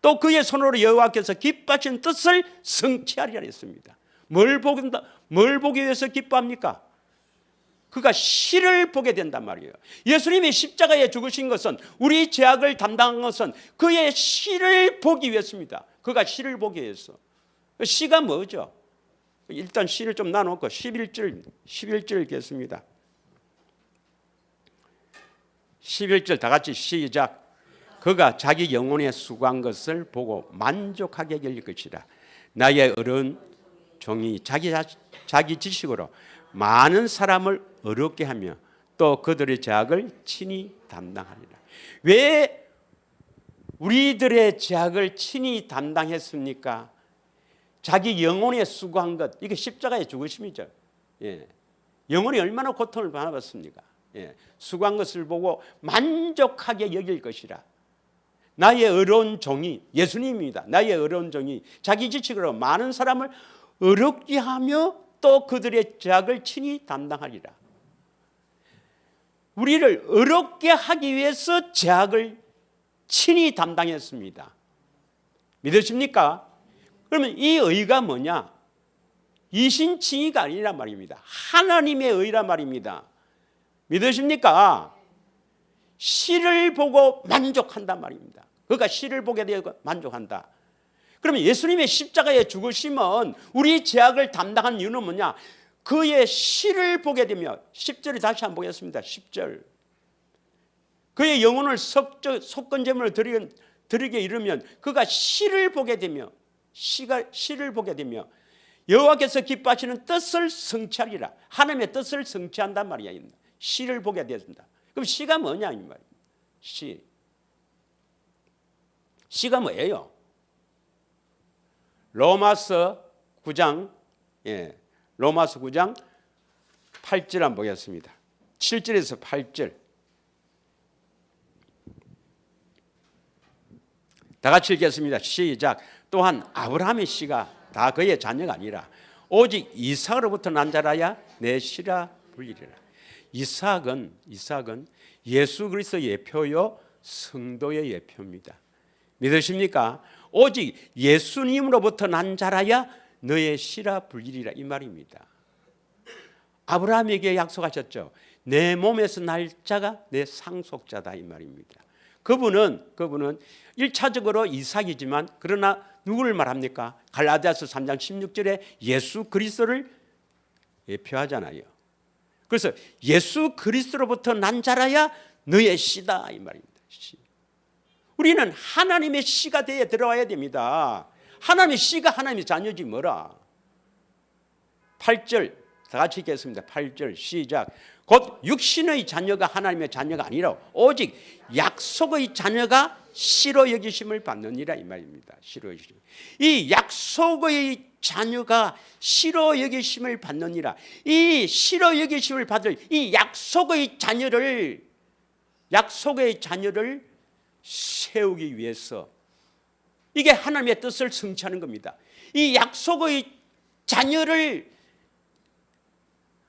또 그의 손으로 여호와께서 기뻐하신 뜻을 성취하리라 했습니다. 뭘 보기 위해서 기뻐합니까? 그가 씨를 보게 된단 말이에요. 예수님이 십자가에 죽으신 것은, 우리 죄악을 담당한 것은 그의 씨를 보기 위해서입니다. 그가 씨를 보기 위해서. 씨가 뭐죠? 일단 씨를 좀 나눠놓고 11절 읽겠습니다. 11절 다 같이 시작. 그가 자기 영혼에 수고한 것을 보고 만족하게 여길 것이라. 나의 어려운 종이 자기 지식으로 많은 사람을 어렵게 하며 또 그들의 죄악을 친히 담당하리라. 왜 우리들의 죄악을 친히 담당했습니까? 자기 영혼에 수고한 것, 이게 십자가의 죽으심이죠. 예. 영혼이 얼마나 고통을 받았습니까? 예. 수고한 것을 보고 만족하게 여길 것이라. 나의 어려운 종이, 예수님입니다. 나의 어려운 종이 자기 지식으로 많은 사람을 어렵게 하며 또 그들의 죄악을 친히 담당하리라. 우리를 어렵게 하기 위해서 죄악을 친히 담당했습니다. 믿으십니까? 그러면 이 의가 뭐냐? 이신칭의가 아니란 말입니다. 하나님의 의란 말입니다. 믿으십니까? 씨를 보고 만족한단 말입니다. 그러니까 씨를 보게 되고 만족한다. 그러면 예수님의 십자가의 죽으심은 우리 죄악을 담당한 이유는 뭐냐? 그의 씨를 보게 되며, 10절을 다시 한번 보겠습니다. 10절. 그의 영혼을 속건제물로 드리게 이르면 그가 씨를 보게 되며, 씨를 보게 되며 여호와께서 기뻐하시는 뜻을 성취하리라. 하나님의 뜻을 성취한단 말이야. 씨를 보게 된다. 그럼 씨가 뭐냐 이 말이에요. 씨가 뭐예요? 로마서 9장 8절 한번 보겠습니다. 7절에서 8절. 다 같이 읽겠습니다. 시작. 또한 아브라함의 씨가 다 그의 자녀가 아니라 오직 이삭으로부터 난 자라야 내 씨라 불리리라. 이삭은 예수 그리스도의 예표요 성도의 예표입니다. 믿으십니까? 오직 예수님으로부터 난 자라야 너의 씨라 불리리라 이 말입니다. 아브라함에게 약속하셨죠. 내 몸에서 날 자가 내 상속자다 이 말입니다. 그분은 1차적으로 이삭이지만 그러나 누구를 말합니까? 갈라디아서 3장 16절에 예수 그리스도를 예표하잖아요. 그래서 예수 그리스도로부터 난 자라야 너의 씨다 이 말입니다. 씨. 우리는 하나님의 씨가 되어 들어와야 됩니다. 하나님의 씨가 하나님의 자녀지 뭐라. 8절 다 같이 읽겠습니다. 8절 시작. 곧 육신의 자녀가 하나님의 자녀가 아니라 오직 약속의 자녀가 씨로 여기심을 받느니라 이 말입니다. 씨로 여기심. 이 약속의 자녀가 씨로 여기심을 받느니라. 이 씨로 여기심을 받을 이 약속의 자녀를 세우기 위해서 이게 하나님의 뜻을 성취하는 겁니다. 이 약속의 자녀를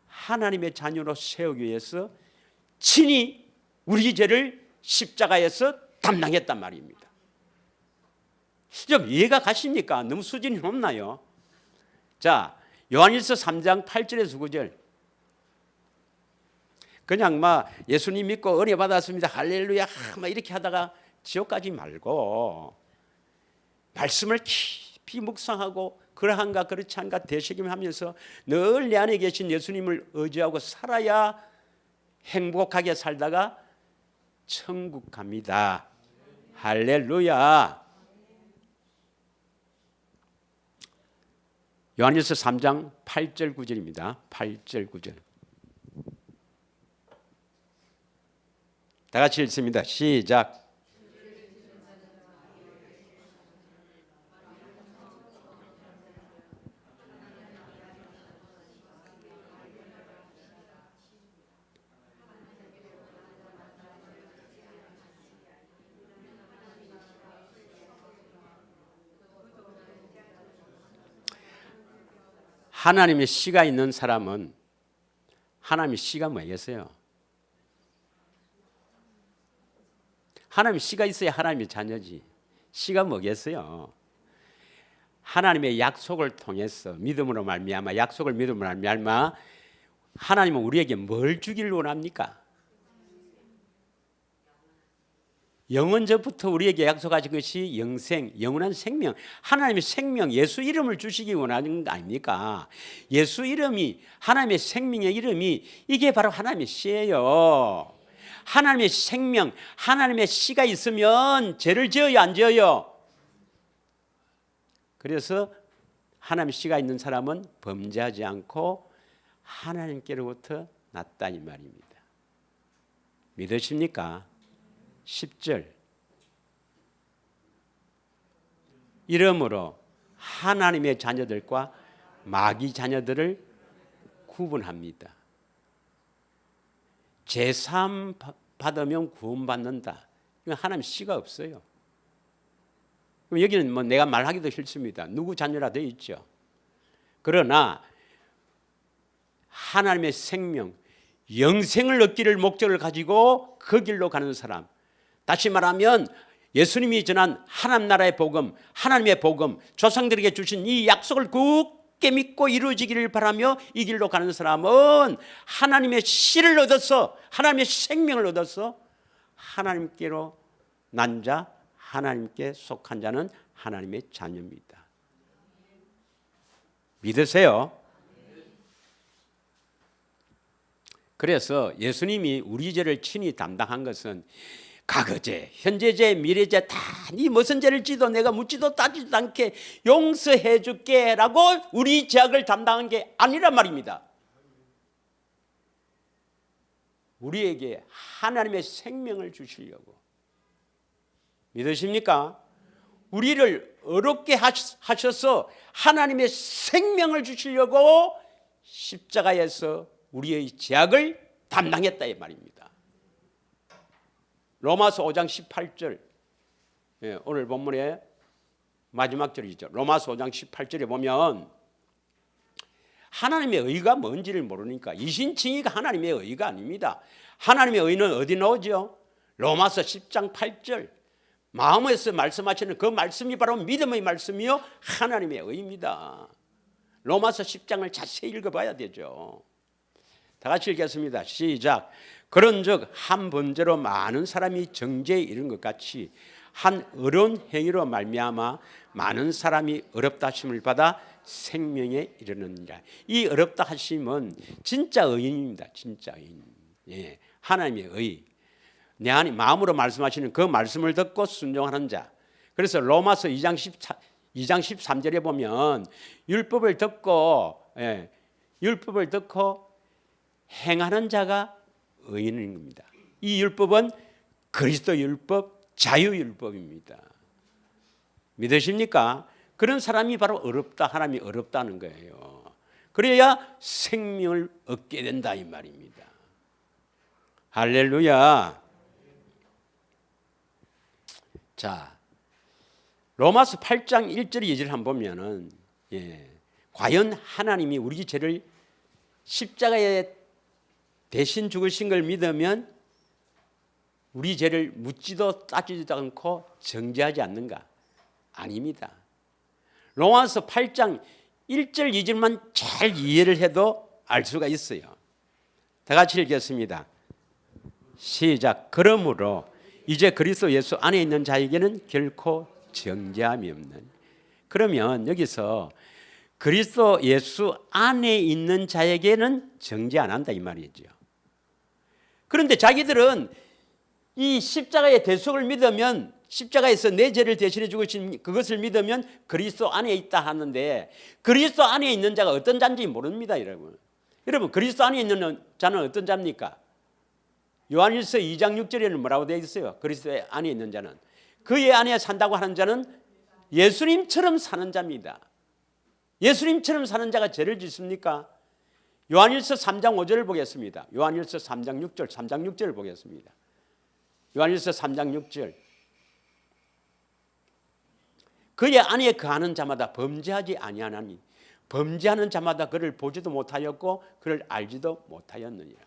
하나님의 자녀로 세우기 위해서 친히 우리 죄를 십자가에서 담당했단 말입니다. 좀 이해가 가십니까? 너무 수준이 높나요? 자, 요한일서 3장 8절에서 9절. 그냥 막 예수님 믿고 은혜 받았습니다. 할렐루야 막 이렇게 하다가 지옥 가지 말고 말씀을 깊이 묵상하고 그러한가 그렇지 않가 되새김하면서 늘 내 안에 계신 예수님을 의지하고 살아야 행복하게 살다가 천국 갑니다. 할렐루야. 요한일서 3장 8절 9절입니다. 8절 9절. 다 같이 읽습니다. 시작. 하나님의 씨가 있는 사람은 하나님의 씨가 뭐겠어요? 하나님의 씨가 있어야 하나님의 자녀지. 씨가 뭐겠어요? 하나님의 약속을 통해서 믿음으로 말미암아 약속을 믿음으로 말미암아 하나님은 우리에게 뭘 주기를 원합니까? 영원전부터 우리에게 약속하신 것이 영생, 영원한 생명, 하나님의 생명, 예수 이름을 주시기 원하는 거 아닙니까? 예수 이름이, 하나님의 생명의 이름이 이게 바로 하나님의 씨예요. 하나님의 생명, 하나님의 씨가 있으면 죄를 지어요, 안 지어요? 그래서 하나님의 씨가 있는 사람은 범죄하지 않고 하나님께로부터 났다 이 말입니다. 믿으십니까? 10절 이러므로 하나님의 자녀들과 마귀 자녀들을 구분합니다. 제사함 받으면 구원받는다. 이건 하나님 씨가 없어요. 그럼 여기는 뭐 내가 말하기도 싫습니다. 누구 자녀라 되어 있죠. 그러나 하나님의 생명, 영생을 얻기를 목적을 가지고 그 길로 가는 사람, 다시 말하면 예수님이 전한 하나님 나라의 복음, 하나님의 복음, 조상들에게 주신 이 약속을 굳게 믿고 이루어지기를 바라며 이 길로 가는 사람은 하나님의 씨를 얻어서 하나님의 생명을 얻어서 하나님께로 난 자, 하나님께 속한 자는 하나님의 자녀입니다. 믿으세요? 그래서 예수님이 우리 죄를 친히 담당한 것은 과거죄, 현재죄, 미래죄 다 네 무슨 죄를 지도 내가 묻지도 따지도 않게 용서해 줄게 라고 우리 죄악을 담당한 게 아니란 말입니다. 우리에게 하나님의 생명을 주시려고. 믿으십니까? 우리를 어렵게 하셔서 하나님의 생명을 주시려고 십자가에서 우리의 죄악을 담당했다 이 말입니다. 로마서 5장 18절, 오늘 본문의 마지막 절이죠. 로마서 5장 18절에 보면 하나님의 의가 뭔지를 모르니까 이신칭의가 하나님의 의가 아닙니다. 하나님의 의는 어디 나오죠? 로마서 10장 8절 마음에서 말씀하시는 그 말씀이 바로 믿음의 말씀이요 하나님의 의입니다. 로마서 10장을 자세히 읽어봐야 되죠. 다 같이 읽겠습니다. 시작. 그런즉 한 번제로 많은 사람이 정죄에 이른 것 같이 한 어려운 행위로 말미암아 많은 사람이 어렵다 하심을 받아 생명에 이르느니라. 이 어렵다 하심은 진짜 의인입니다. 진짜 의인. 예, 하나님의 의. 내 안에 마음으로 말씀하시는 그 말씀을 듣고 순종하는 자. 그래서 로마서 2장 13절에 보면 율법을 듣고 행하는 자가 의인인 겁니다. 이 율법은 그리스도 율법, 자유율법입니다. 믿으십니까? 그런 사람이 바로 어렵다, 하나님이 어렵다는 거예요. 그래야 생명을 얻게 된다 이 말입니다. 할렐루야. 자, 로마서 8장 1절 2절 한번 보면은 과연 하나님이 우리 죄를 십자가에 대신 죽으신 걸 믿으면 우리 죄를 묻지도 따지지도 않고 정죄하지 않는가? 아닙니다. 로마서 8장 1절 2절만 잘 이해를 해도 알 수가 있어요. 다 같이 읽겠습니다. 시작. 그러므로 이제 그리스도 예수 안에 있는 자에게는 결코 정죄함이 없는. 그러면 여기서 그리스도 예수 안에 있는 자에게는 정죄 안 한다 이 말이죠. 그런데 자기들은 이 십자가의 대속을 믿으면 십자가에서 내 죄를 대신해 주신 그것을 믿으면 그리스도 안에 있다 하는데 그리스도 안에 있는 자가 어떤 자인지 모릅니다, 여러분. 여러분, 그리스도 안에 있는 자는 어떤 자입니까? 요한일서 2장 6절에는 뭐라고 되어 있어요? 그리스도 안에 있는 자는 그의 안에 산다고 하는 자는 예수님처럼 사는 자입니다. 예수님처럼 사는 자가 죄를 짓습니까? 요한일서 3장 5절을 보겠습니다. 요한일서 3장 6절을 보겠습니다. 요한일서 3장 6절. 그의 안에 거하는 자마다 범죄하지 아니하나니 범죄하는 자마다 그를 보지도 못하였고 그를 알지도 못하였느니라.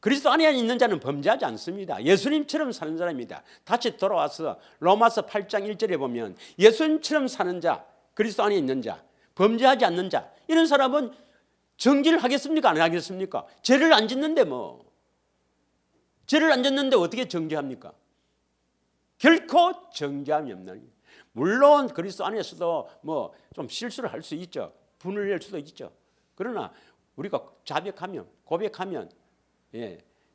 그리스도 안에 있는 자는 범죄하지 않습니다. 예수님처럼 사는 사람입니다. 다시 돌아와서 로마서 8장 1절에 보면 예수님처럼 사는 자, 그리스도 안에 있는 자, 범죄하지 않는 자, 이런 사람은 정죄를 하겠습니까? 안 하겠습니까? 죄를 안 짓는데 뭐. 죄를 안 짓는데 어떻게 정죄합니까? 결코 정죄함이 없는. 물론 그리스도 안에서도 뭐 좀 실수를 할 수 있죠. 분을 낼 수도 있죠. 그러나 우리가 자백하면, 고백하면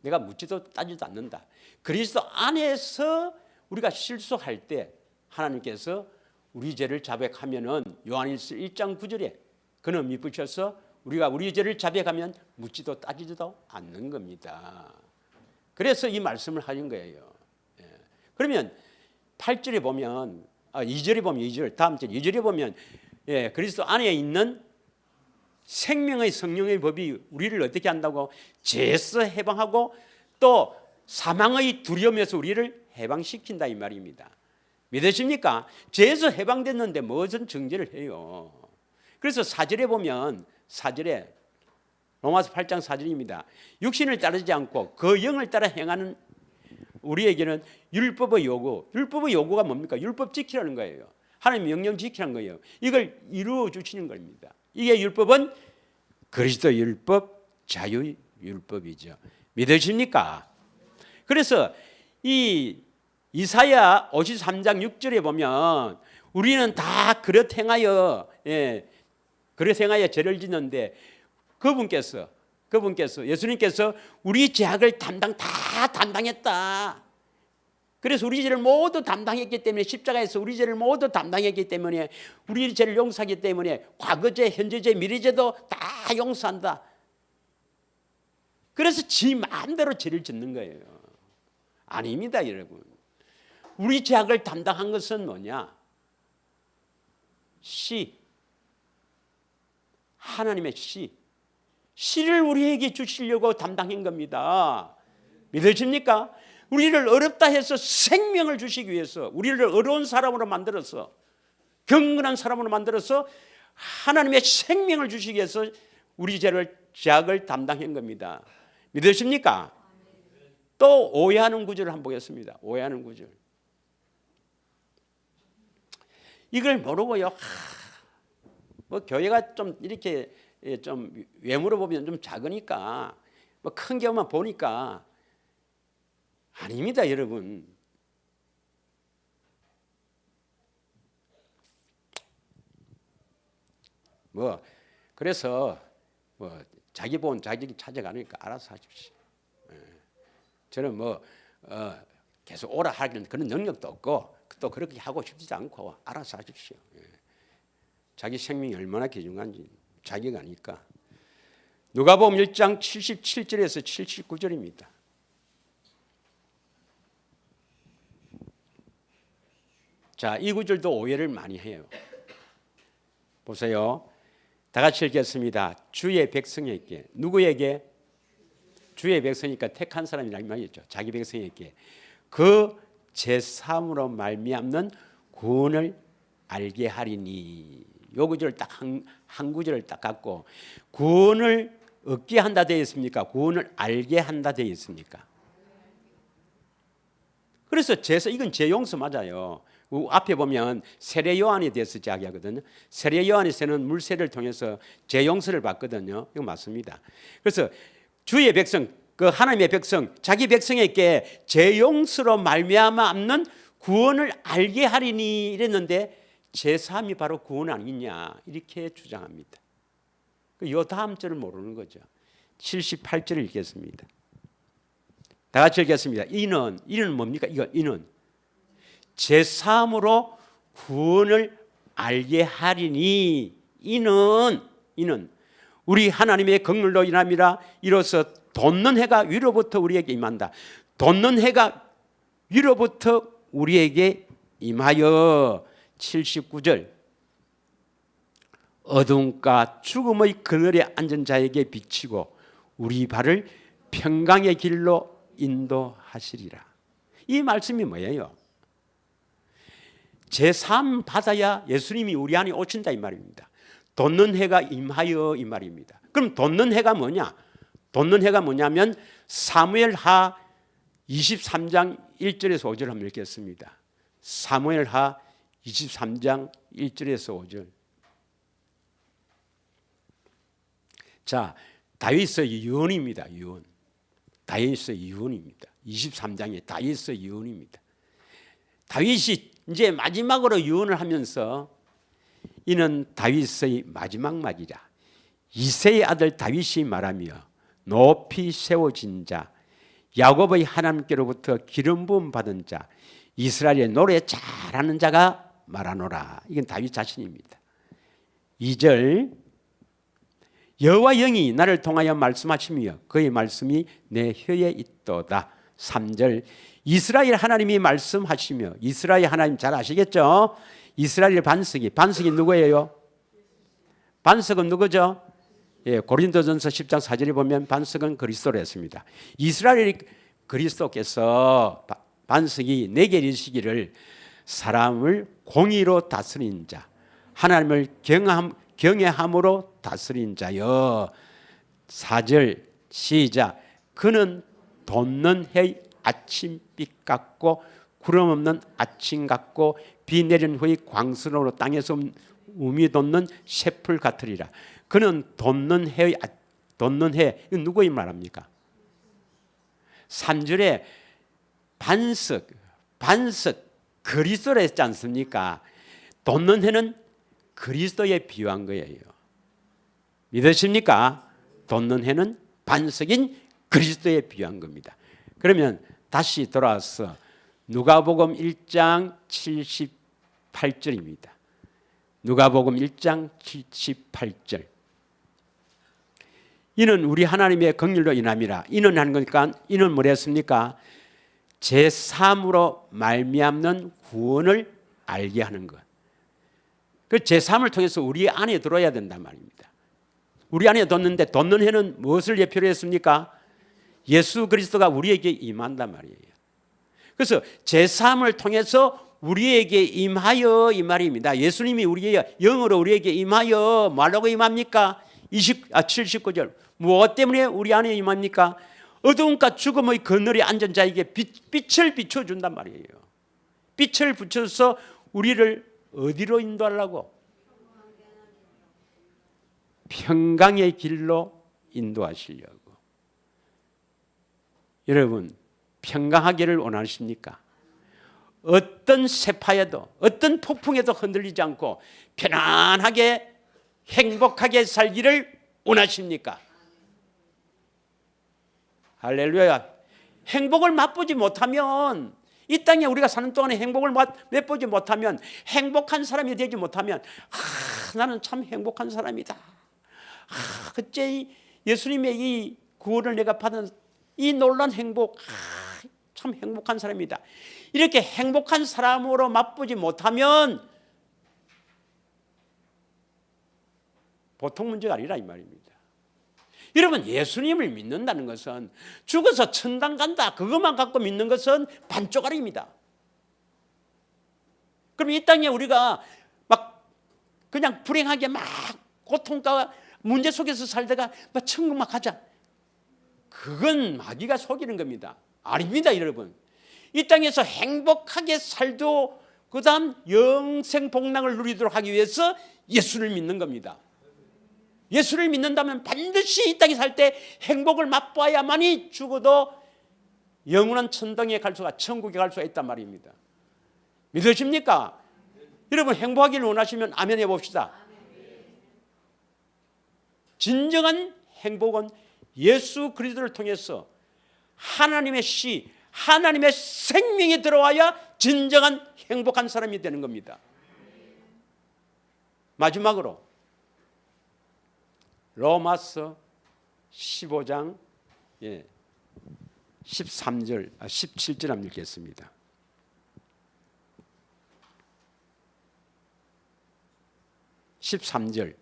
내가 묻지도 따지도 않는다. 그리스도 안에서 우리가 실수할 때 하나님께서 우리 죄를 자백하면은 요한일서 1장 9절에 그는 미쁘셔서 우리가 우리 죄를 자백하면 묻지도 따지지도 않는 겁니다. 그래서 이 말씀을 하는 거예요. 그러면 8절에 보면 2절에 보면 2절 다음 절 2절에 보면 그리스도 안에 있는 생명의 성령의 법이 우리를 어떻게 한다고? 죄에서 해방하고 또 사망의 두려움에서 우리를 해방시킨다 이 말입니다. 믿으십니까? 죄에서 해방됐는데 무슨 정죄를 해요? 그래서 4절에 보면 4절에 로마서 8장 4절입니다. 육신을 따르지 않고 그 영을 따라 행하는 우리에게는 율법의 요구가 뭡니까? 율법 지키라는 거예요. 하나님 명령 지키라는 거예요. 이걸 이루어 주시는 겁니다. 이게 율법은 그리스도 율법, 자유 율법이죠. 믿으십니까? 그래서 이 이사야 53장 6절에 보면 우리는 다 그릇 행하여 죄를 짓는데 그분께서 예수님께서 우리 죄악을 다 담당했다. 그래서 우리 죄를 모두 담당했기 때문에 십자가에서 우리 죄를 모두 담당했기 때문에 우리 죄를 용서하기 때문에 과거죄, 현재죄, 미래죄도 다 용서한다. 그래서 지 마음대로 죄를 짓는 거예요. 아닙니다, 여러분. 우리 죄악을 담당한 것은 뭐냐? 하나님의 씨를 우리에게 주시려고 담당한 겁니다. 믿으십니까? 우리를 어렵다 해서 생명을 주시기 위해서 우리를 어려운 사람으로 만들어서 경건한 사람으로 만들어서 하나님의 생명을 주시기 위해서 우리 죄악을 담당한 겁니다. 믿으십니까? 또 오해하는 구절을 한번 보겠습니다. 오해하는 구절. 이걸 모르고요. 뭐 교회가 좀 이렇게 좀 외모로 보면 좀 작으니까 뭐 큰 교회만 보니까 아닙니다, 여러분. 뭐 그래서 뭐 자기 본 자기 찾아가니까 알아서 하십시오. 저는 뭐 계속 오라 하기는 그런 능력도 없고 또 그렇게 하고 싶지 않고 알아서 하십시오. 자기 생명이 얼마나 귀중한지 자기가 아니까. 누가복음 1장 77절에서 79절입니다. 자, 이 구절도 오해를 많이 해요. 보세요. 다 같이 읽겠습니다. 주의 백성에게. 누구에게? 주의 백성이니까 택한 사람이라는 말이죠. 자기 백성에게 그 제3으로 말미암는 구원을 알게 하리니. 요 구절 딱 한 구절을 딱 갖고 구원을 얻게 한다 되어 있습니까? 구원을 알게 한다 되어 있습니까? 그래서 이건 제용서 맞아요. 앞에 보면 세례 요한에 대해서 이야기하거든요. 세례 요한에서는 물세를 통해서 제용서를 받거든요. 이거 맞습니다. 그래서 주의 백성, 그 하나님의 백성, 자기 백성에게 제용서로 말미암는 구원을 알게 하리니 이랬는데 제3이 바로 구원 아니냐 이렇게 주장합니다. 이 다음 절을 모르는 거죠. 78절을 읽겠습니다. 다 같이 읽겠습니다. 이는 뭡니까? 이는 제3으로 구원을 알게 하리니 이는 우리 하나님의 긍휼로 인함이라. 이로써 돋는 해가 위로부터 우리에게 임한다. 돋는 해가 위로부터 우리에게 임하여. 79절 어둠과 죽음의 그늘에 앉은 자에게 비치고 우리 발을 평강의 길로 인도하시리라. 이 말씀이 뭐예요? 제3 받아야 예수님이 우리 안에 오신다 이 말입니다. 돋는 해가 임하여 이 말입니다. 그럼 돋는 해가 뭐냐? 돋는 해가 뭐냐면 사무엘하 23장 1절에서 5절 한번 읽겠습니다. 사무엘하 23장 1절에서 5절. 자, 다윗의 유언입니다. 유언. 다윗의 유언입니다. 23장에 다윗의 유언입니다. 다윗이 이제 마지막으로 유언을 하면서 이는 다윗의 마지막 말이라. 이새의 아들 다윗이 말하며 높이 세워진 자, 야곱의 하나님께로부터 기름 부음 받은 자, 이스라엘의 노래 잘하는 자가 말하노라. 이건 다윗 자신입니다. 2절, 여호와 영이 나를 통하여 말씀하시며 그의 말씀이 내 혀에 있도다. 3절, 이스라엘 하나님이 말씀하시며, 이스라엘 하나님 잘 아시겠죠? 이스라엘 반석이 누구예요? 반석은 누구죠? 예, 고린도전서 10장 4절에 보면 반석은 그리스도로 했습니다. 이스라엘 그리스도께서 반석이 내게 이르시기를 사람을 공의로 다스린 자, 하나님을 경외함으로 다스린 자여. 4절 시작. 그는 돋는 해의 아침빛 같고 구름 없는 아침 같고 비 내린 후의 광선으로 땅에서 우미 돋는 새풀 같으리라. 그는 돋는 해, 이건 누구의 말합니까? 3절에 반석 그리스도를 했지 않습니까? 돋는 해는 그리스도에 비유한 거예요. 믿으십니까? 돋는 해는 반석인 그리스도에 비유한 겁니다. 그러면 다시 돌아와서 누가복음 1장 78절입니다. 누가복음 1장 78절. 이는 우리 하나님의 긍휼로 인함이라. 이는 한 거니까 이는 뭐랬습니까? 제3으로 말미암는 구원을 알게 하는 것. 그 제3을 통해서 우리 안에 들어야 된단 말입니다. 우리 안에 뒀는데 돋는 해는 무엇을 예표로 했습니까? 예수 그리스도가 우리에게 임한단 말이에요. 그래서 제3을 통해서 우리에게 임하여 이 말입니다. 예수님이 우리에게 영으로 우리에게 임하여 뭐라고 임합니까? 79절. 무엇 때문에 우리 안에 임합니까? 어두움과 죽음의 그늘에 앉은 자에게 빛을 비춰준단 말이에요. 빛을 비춰서 우리를 어디로 인도하려고? 평강의 길로 인도하시려고. 여러분, 평강하기를 원하십니까? 어떤 세파에도 어떤 폭풍에도 흔들리지 않고 편안하게 행복하게 살기를 원하십니까? 할렐루야. 행복을 맛보지 못하면, 이 땅에 우리가 사는 동안에 행복을 맛보지 못하면, 행복한 사람이 되지 못하면, 나는 참 행복한 사람이다. 그때 예수님의 이 구원을 내가 받은 이 놀라운 행복, 참 행복한 사람이다. 이렇게 행복한 사람으로 맛보지 못하면 보통 문제가 아니라 이 말입니다. 여러분, 예수님을 믿는다는 것은 죽어서 천당 간다 그것만 갖고 믿는 것은 반쪽알입니다. 그럼 이 땅에 우리가 막 그냥 불행하게 막 고통과 문제 속에서 살다가 막 천국 막 가자, 그건 마귀가 속이는 겁니다. 아닙니다, 여러분. 이 땅에서 행복하게 살도 그 다음 영생 복락을 누리도록 하기 위해서 예수를 믿는 겁니다. 예수를 믿는다면 반드시 이 땅에 살 때 행복을 맛봐야만이 죽어도 영원한 천당에 갈 수가, 천국에 갈 수가 있단 말입니다. 믿으십니까? 여러분, 행복하기를 원하시면 아멘 해봅시다. 진정한 행복은 예수 그리스도를 통해서 하나님의 씨, 하나님의 생명이 들어와야 진정한 행복한 사람이 되는 겁니다. 마지막으로 로마서 15장 17절 한번 읽겠습니다. (13절)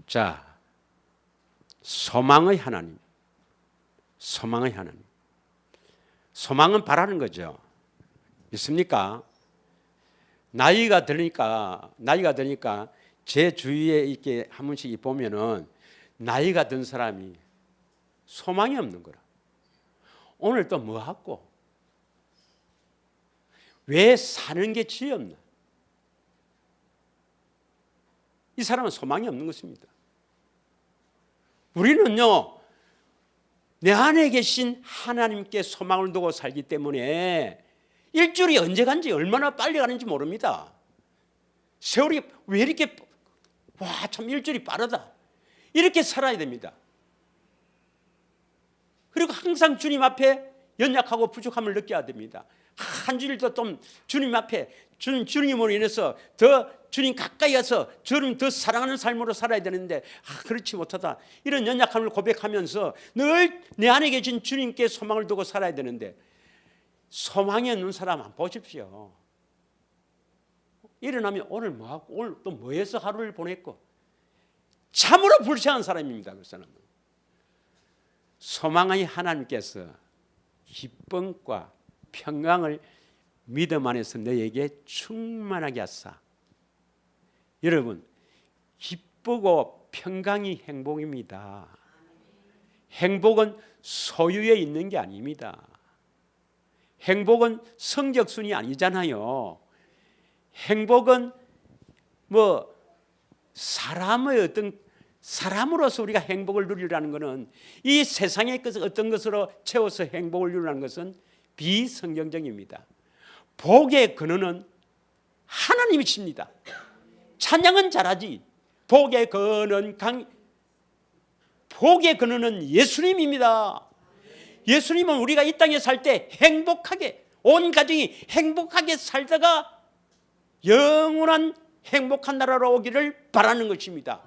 자, 소망의 하나님. 소망의 하나님. 소망은 바라는 거죠. 믿습니까? 나이가 드니까 제 주위에 이렇게 한 번씩 보면은 나이가 든 사람이 소망이 없는 거라. 오늘 또 뭐 하고? 왜 사는 게 지없나? 이 사람은 소망이 없는 것입니다. 우리는요, 내 안에 계신 하나님께 소망을 두고 살기 때문에 일주일이 언제 간지 얼마나 빨리 가는지 모릅니다. 세월이 왜 이렇게 참 일주일이 빠르다. 이렇게 살아야 됩니다. 그리고 항상 주님 앞에 연약하고 부족함을 느껴야 됩니다. 한 주일도 좀 주님 앞에 주님으로 인해서 더 주님 가까이 가서 주님 더 사랑하는 삶으로 살아야 되는데 그렇지 못하다. 이런 연약함을 고백하면서 늘 내 안에 계신 주님께 소망을 두고 살아야 되는데 소망이 없는 사람 한번 보십시오. 일어나면 오늘 뭐하고 오늘 또 뭐해서 하루를 보냈고 참으로 불쌍한 사람입니다. 그 사람은. 소망의 하나님께서 기쁨과 평강을 믿음 안에서 너에게 충만하게 하사. 여러분, 기쁘고 평강이 행복입니다. 행복은 소유에 있는 게 아닙니다. 행복은 성적순이 아니잖아요. 행복은 사람의 어떤 사람으로서 우리가 행복을 누리라는 것은 이 세상의 어떤 것으로 채워서 행복을 누리라는 것은 비성경적입니다. 복의 근원은 하나님이십니다. 찬양은 잘하지. 복의 근원은 예수님입니다. 예수님은 우리가 이 땅에 살 때 행복하게 온 가정이 행복하게 살다가 영원한 행복한 나라로 오기를 바라는 것입니다.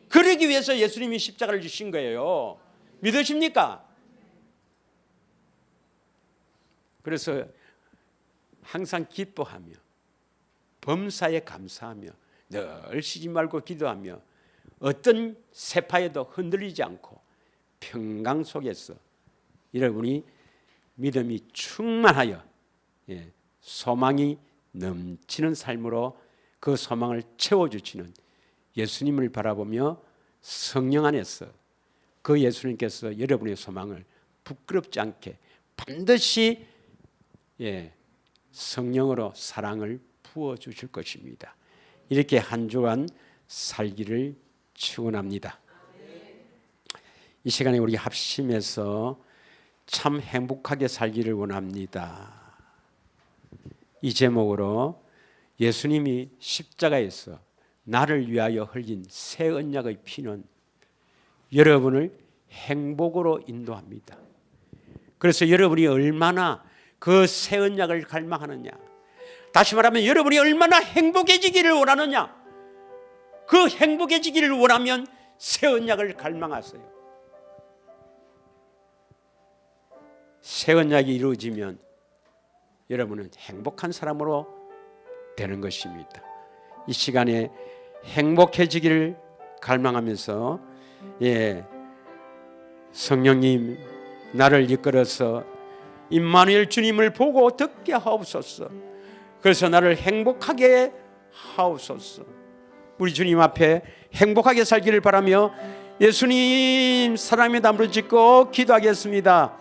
그러기 위해서 예수님이 십자가를 주신 거예요. 믿으십니까? 그래서 항상 기뻐하며 범사에 감사하며 늘 쉬지 말고 기도하며 어떤 세파에도 흔들리지 않고 평강 속에서 여러분이 믿음이 충만하여 소망이 넘치는 삶으로 그 소망을 채워주시는 예수님을 바라보며 성령 안에서 그 예수님께서 여러분의 소망을 부끄럽지 않게 반드시 성령으로 사랑을 부어주실 것입니다. 이렇게 한 주간 살기를 축원합니다. 이 시간에 우리 합심해서 참 행복하게 살기를 원합니다. 이 제목으로 예수님이 십자가에서 나를 위하여 흘린 새 언약의 피는 여러분을 행복으로 인도합니다. 그래서 여러분이 얼마나 그 새 언약을 갈망하느냐, 다시 말하면 여러분이 얼마나 행복해지기를 원하느냐, 그 행복해지기를 원하면 새 언약을 갈망하세요. 새 언약이 이루어지면 여러분은 행복한 사람으로 되는 것입니다. 이 시간에 행복해지기를 갈망하면서 성령님 나를 이끌어서 임마누엘 주님을 보고 듣게 하옵소서. 그래서 나를 행복하게 하옵소서. 우리 주님 앞에 행복하게 살기를 바라며 예수님 사랑의 담으로 짓고 기도하겠습니다.